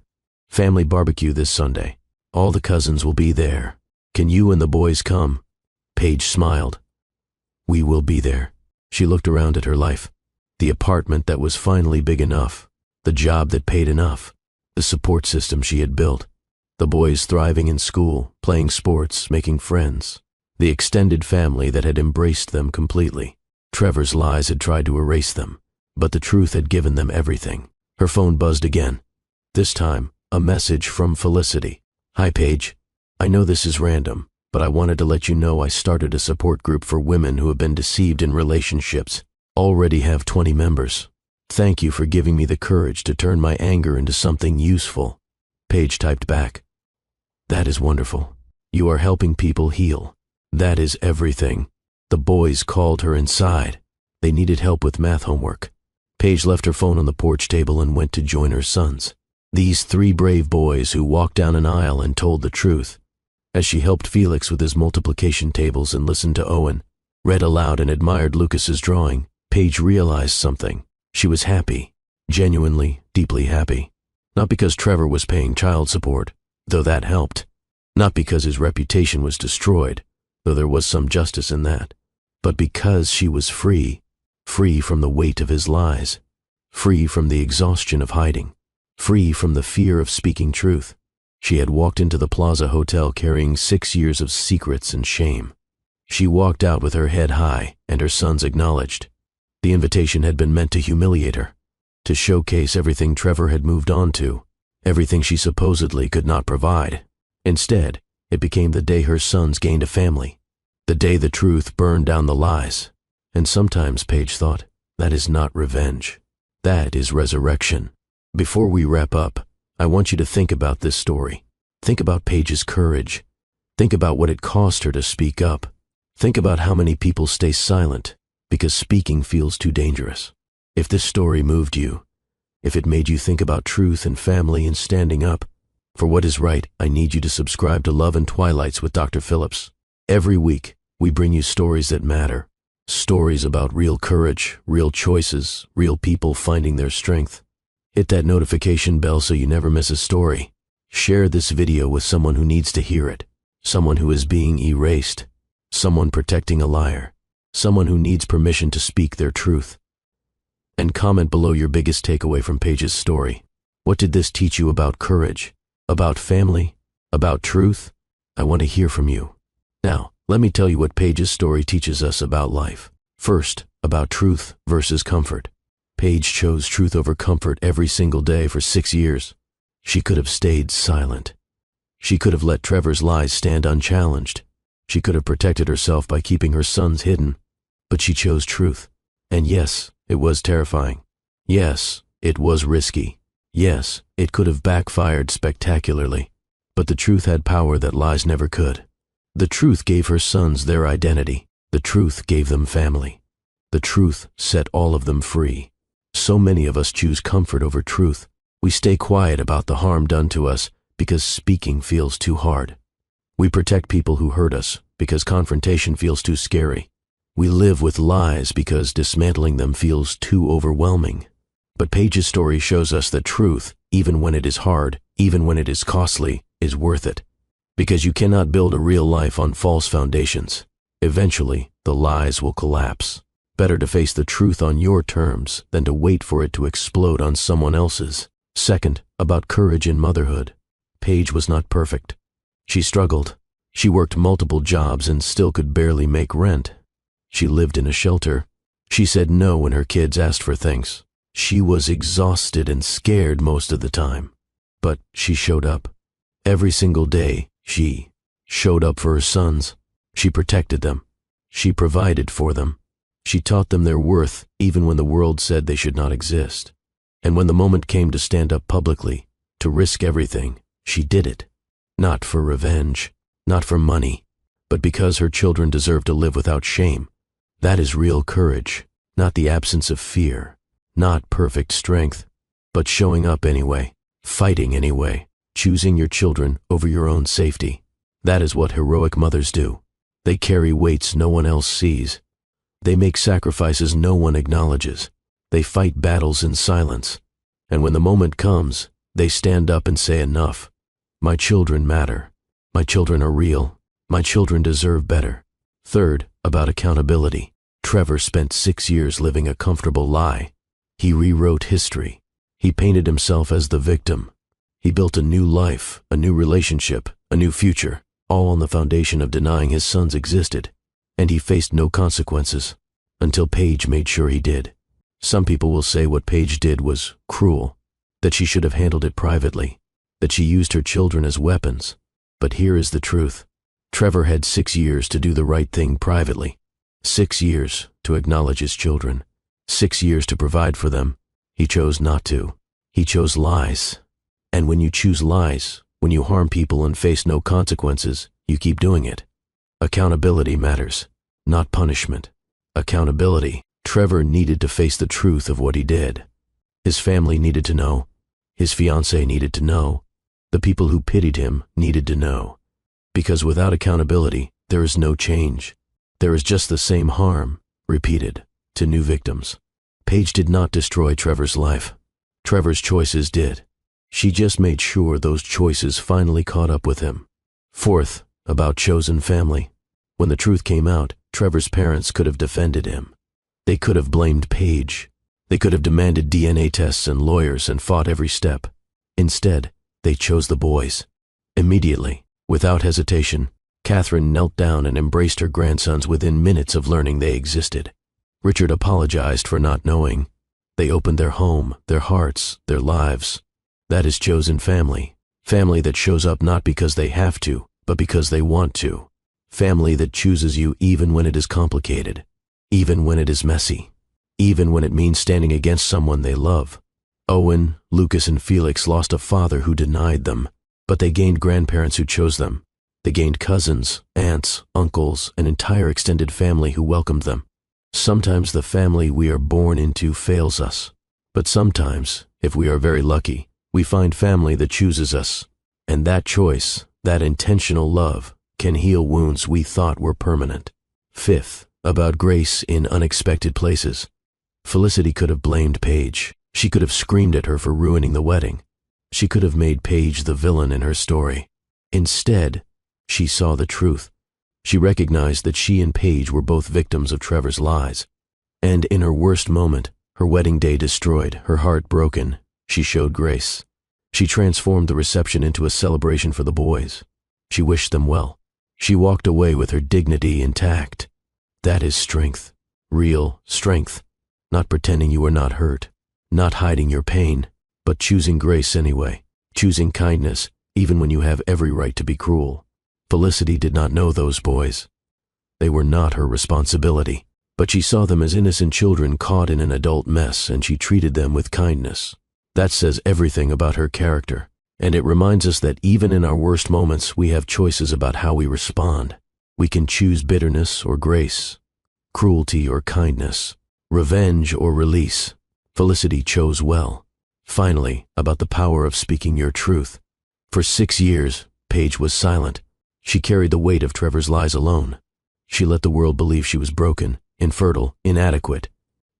"Family barbecue this Sunday. All the cousins will be there. Can you and the boys come?" Paige smiled. "We will be there." She looked around at her life. The apartment that was finally big enough. The job that paid enough. The support system she had built. The boys thriving in school, playing sports, making friends. The extended family that had embraced them completely. Trevor's lies had tried to erase them, but the truth had given them everything. Her phone buzzed again. This time, a message from Felicity. "Hi, Paige. I know this is random, but I wanted to let you know I started a support group for women who have been deceived in relationships. Already have 20 members. Thank you for giving me the courage to turn my anger into something useful." Paige typed back. "That is wonderful. You are helping people heal. That is everything." The boys called her inside. They needed help with math homework. Paige left her phone on the porch table and went to join her sons. These 3 brave boys who walked down an aisle and told the truth. As she helped Felix with his multiplication tables and listened to Owen, read aloud and admired Lucas's drawing, Paige realized something. She was happy, genuinely, deeply happy. Not because Trevor was paying child support, though that helped. Not because his reputation was destroyed, though there was some justice in that. But because she was free, free from the weight of his lies, free from the exhaustion of hiding, free from the fear of speaking truth. She had walked into the Plaza Hotel carrying 6 years of secrets and shame. She walked out with her head high, and her sons acknowledged. The invitation had been meant to humiliate her, to showcase everything Trevor had moved on to, everything she supposedly could not provide. Instead, it became the day her sons gained a family, the day the truth burned down the lies. And sometimes, Paige thought, that is not revenge. That is resurrection. Before we wrap up, I want you to think about this story. Think about Paige's courage. Think about what it cost her to speak up. Think about how many people stay silent because speaking feels too dangerous. If this story moved you, if it made you think about truth and family and standing up for what is right, I need you to subscribe to Love and Twilights with Dr. Phillips. Every week, we bring you stories that matter. Stories about real courage, real choices, real people finding their strength. Hit that notification bell so you never miss a story. Share this video with someone who needs to hear it, someone who is being erased, someone protecting a liar, someone who needs permission to speak their truth. And comment below your biggest takeaway from Paige's story. What did this teach you about courage, about family, about truth? I want to hear from you. Now, let me tell you what Paige's story teaches us about life. First, about truth versus comfort. Paige chose truth over comfort every single day for 6 years. She could have stayed silent. She could have let Trevor's lies stand unchallenged. She could have protected herself by keeping her sons hidden. But she chose truth. And yes, it was terrifying. Yes, it was risky. Yes, it could have backfired spectacularly. But the truth had power that lies never could. The truth gave her sons their identity. The truth gave them family. The truth set all of them free. So many of us choose comfort over truth. We stay quiet about the harm done to us because speaking feels too hard. We protect people who hurt us because confrontation feels too scary. We live with lies because dismantling them feels too overwhelming. But Paige's story shows us that truth, even when it is hard, even when it is costly, is worth it. Because you cannot build a real life on false foundations. Eventually, the lies will collapse. Better to face the truth on your terms than to wait for it to explode on someone else's. Second, about courage in motherhood. Paige was not perfect. She struggled. She worked multiple jobs and still could barely make rent. She lived in a shelter. She said no when her kids asked for things. She was exhausted and scared most of the time. But she showed up. Every single day, she showed up for her sons. She protected them. She provided for them. She taught them their worth even when the world said they should not exist. And when the moment came to stand up publicly, to risk everything, she did it. Not for revenge, not for money, but because her children deserve to live without shame. That is real courage, not the absence of fear, not perfect strength, but showing up anyway, fighting anyway, choosing your children over your own safety. That is what heroic mothers do. They carry weights no one else sees. They make sacrifices no one acknowledges. They fight battles in silence. And when the moment comes, they stand up and say enough. My children matter. My children are real. My children deserve better. Third, about accountability. Trevor spent 6 years living a comfortable lie. He rewrote history. He painted himself as the victim. He built a new life, a new relationship, a new future, all on the foundation of denying his sons existed. And he faced no consequences, until Paige made sure he did. Some people will say what Paige did was cruel, that she should have handled it privately, that she used her children as weapons. But here is the truth. Trevor had 6 years to do the right thing privately, 6 years to acknowledge his children, 6 years to provide for them. He chose not to. He chose lies. And when you choose lies, when you harm people and face no consequences, you keep doing it. Accountability matters, not punishment. Accountability. Trevor needed to face the truth of what he did. His family needed to know. His fiancée needed to know. The people who pitied him needed to know. Because without accountability, there is no change. There is just the same harm, repeated, to new victims. Paige did not destroy Trevor's life. Trevor's choices did. She just made sure those choices finally caught up with him. Fourth, about chosen family. When the truth came out, Trevor's parents could have defended him. They could have blamed Paige. They could have demanded DNA tests and lawyers and fought every step. Instead, they chose the boys. Immediately, without hesitation, Catherine knelt down and embraced her grandsons within minutes of learning they existed. Richard apologized for not knowing. They opened their home, their hearts, their lives. That is chosen family. Family that shows up not because they have to, but because they want to. Family that chooses you even when it is complicated, even when it is messy, even when it means standing against someone they love. Owen, Lucas, and Felix lost a father who denied them, but they gained grandparents who chose them. They gained cousins, aunts, uncles, an entire extended family who welcomed them. Sometimes the family we are born into fails us, but sometimes, if we are very lucky, we find family that chooses us. And that choice, that intentional love, can heal wounds we thought were permanent. Fifth, about grace in unexpected places. Felicity could have blamed Paige. She could have screamed at her for ruining the wedding. She could have made Paige the villain in her story. Instead, she saw the truth. She recognized that she and Paige were both victims of Trevor's lies. And in her worst moment, her wedding day destroyed, her heart broken, she showed grace. She transformed the reception into a celebration for the boys. She wished them well. She walked away with her dignity intact. That is strength. Real strength. Not pretending you are not hurt. Not hiding your pain, but choosing grace anyway. Choosing kindness, even when you have every right to be cruel. Felicity did not know those boys. They were not her responsibility, but she saw them as innocent children caught in an adult mess, and she treated them with kindness. That says everything about her character, and it reminds us that even in our worst moments, we have choices about how we respond. We can choose bitterness or grace, cruelty or kindness, revenge or release. Felicity chose well. Finally, about the power of speaking your truth. For 6 years, Paige was silent. She carried the weight of Trevor's lies alone. She let the world believe she was broken, infertile, inadequate.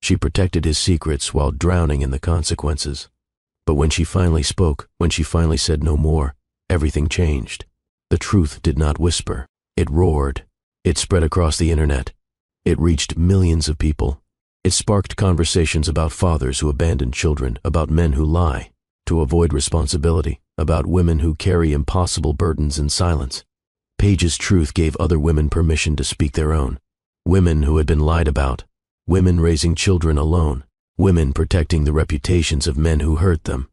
She protected his secrets while drowning in the consequences. But when she finally spoke, when she finally said no more, everything changed. The truth did not whisper. It roared. It spread across the internet. It reached millions of people. It sparked conversations about fathers who abandon children, about men who lie to avoid responsibility, about women who carry impossible burdens in silence. Paige's truth gave other women permission to speak their own. Women who had been lied about. Women raising children alone. Women protecting the reputations of men who hurt them.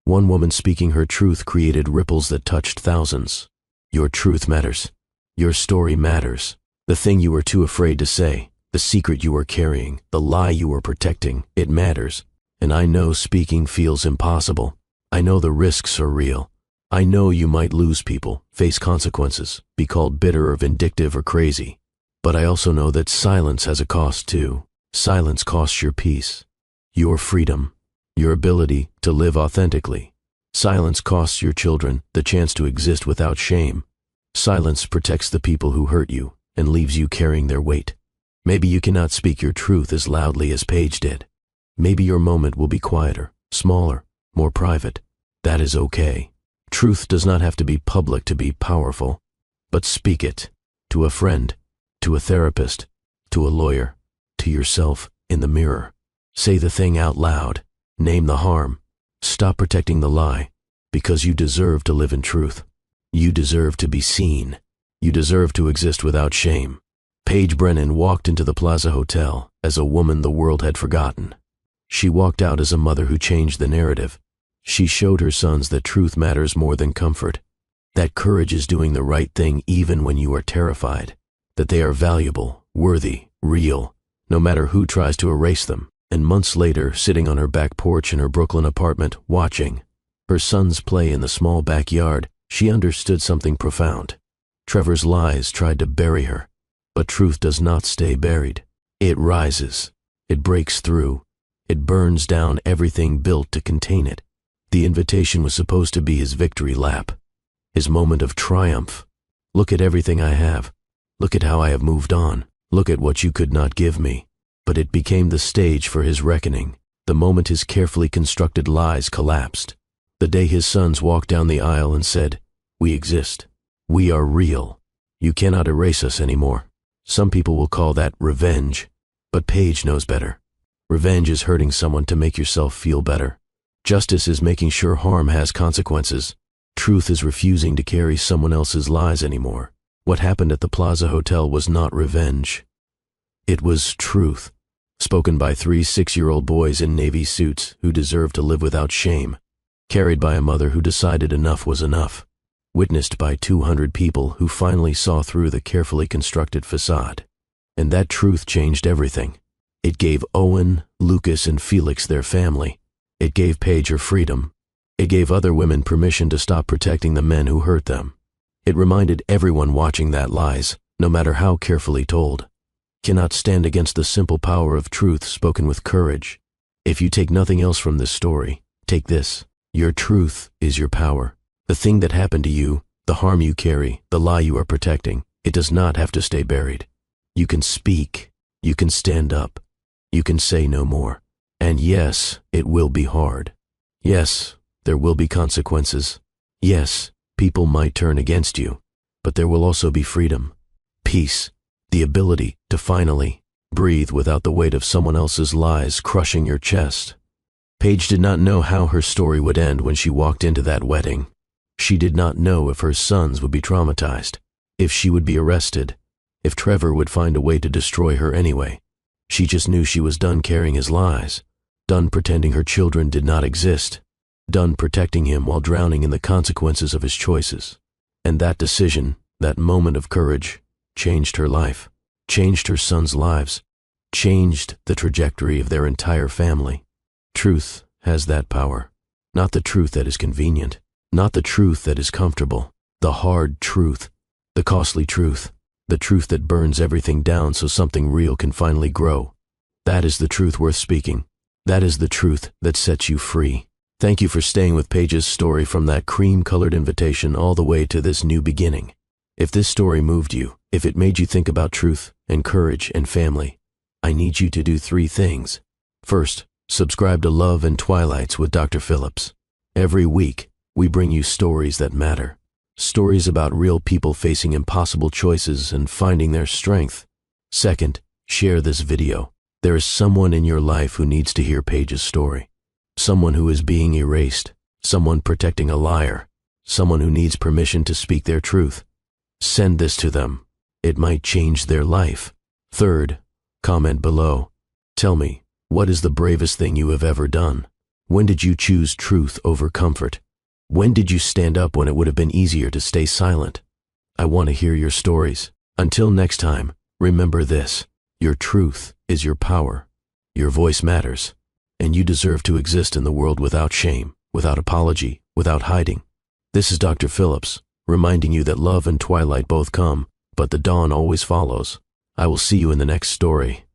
One woman speaking her truth created ripples that touched thousands. Your truth matters. Your story matters. The thing you were too afraid to say, the secret you were carrying, the lie you were protecting, it matters. And I know speaking feels impossible. I know the risks are real. I know you might lose people, face consequences, be called bitter or vindictive or crazy. But I also know that silence has a cost too. Silence costs your peace, your freedom, your ability to live authentically. Silence costs your children the chance to exist without shame. Silence protects the people who hurt you and leaves you carrying their weight. Maybe you cannot speak your truth as loudly as Paige did. Maybe your moment will be quieter, smaller, more private. That is okay. Truth does not have to be public to be powerful, but speak it to a friend, to a therapist, to a lawyer, to yourself in the mirror. Say the thing out loud. Name the harm. Stop protecting the lie, because you deserve to live in truth. You deserve to be seen. You deserve to exist without shame. Paige Brennan walked into the Plaza Hotel as a woman the world had forgotten. She walked out as a mother who changed the narrative. She showed her sons that truth matters more than comfort, that courage is doing the right thing even when you are terrified, that they are valuable, worthy, real, no matter who tries to erase them. And months later, sitting on her back porch in her Brooklyn apartment, watching her sons play in the small backyard, she understood something profound. Trevor's lies tried to bury her, but truth does not stay buried. It rises. It breaks through. It burns down everything built to contain it. The invitation was supposed to be his victory lap, his moment of triumph. Look at everything I have. Look at how I have moved on. Look at what you could not give me. But it became the stage for his reckoning, the moment his carefully constructed lies collapsed. The day his sons walked down the aisle and said, "We exist. We are real. You cannot erase us anymore." Some people will call that revenge, but Paige knows better. Revenge is hurting someone to make yourself feel better. Justice is making sure harm has consequences. Truth is refusing to carry someone else's lies anymore. What happened at the Plaza Hotel was not revenge. It was truth, spoken by 3 6-year-old boys in navy suits who deserved to live without shame, carried by a mother who decided enough was enough, witnessed by 200 people who finally saw through the carefully constructed facade. And that truth changed everything. It gave Owen, Lucas, and Felix their family. It gave Paige her freedom. It gave other women permission to stop protecting the men who hurt them. It reminded everyone watching that lies, no matter how carefully told, cannot stand against the simple power of truth spoken with courage. If you take nothing else from this story, take this. Your truth is your power. The thing that happened to you, the harm you carry, the lie you are protecting, it does not have to stay buried. You can speak. You can stand up. You can say no more. And yes, it will be hard. Yes, there will be consequences. Yes, people might turn against you. But there will also be freedom, peace, the ability to finally breathe without the weight of someone else's lies crushing your chest. Paige did not know how her story would end when she walked into that wedding. She did not know if her sons would be traumatized, if she would be arrested, if Trevor would find a way to destroy her anyway. She just knew she was done carrying his lies, done pretending her children did not exist, done protecting him while drowning in the consequences of his choices. And that decision, that moment of courage, changed her life, changed her sons' lives, changed the trajectory of their entire family. Truth has that power. Not the truth that is convenient, not the truth that is comfortable, the hard truth, the costly truth, the truth that burns everything down so something real can finally grow. That is the truth worth speaking. That is the truth that sets you free. Thank you for staying with Paige's story from that cream-colored invitation all the way to this new beginning. If this story moved you, if it made you think about truth and courage and family, I need you to do 3 things. First, subscribe to Love and Twilights with Dr. Phillips. Every week, we bring you stories that matter. Stories about real people facing impossible choices and finding their strength. Second, share this video. There is someone in your life who needs to hear Paige's story. Someone who is being erased. Someone protecting a liar. Someone who needs permission to speak their truth. Send this to them. It might change their life. Third, comment below. Tell me, what is the bravest thing you have ever done? When did you choose truth over comfort? When did you stand up when it would have been easier to stay silent? I want to hear your stories. Until next time, remember this. Your truth is your power. Your voice matters. And you deserve to exist in the world without shame, without apology, without hiding. This is Dr. Phillips, reminding you that love and twilight both come, but the dawn always follows. I will see you in the next story.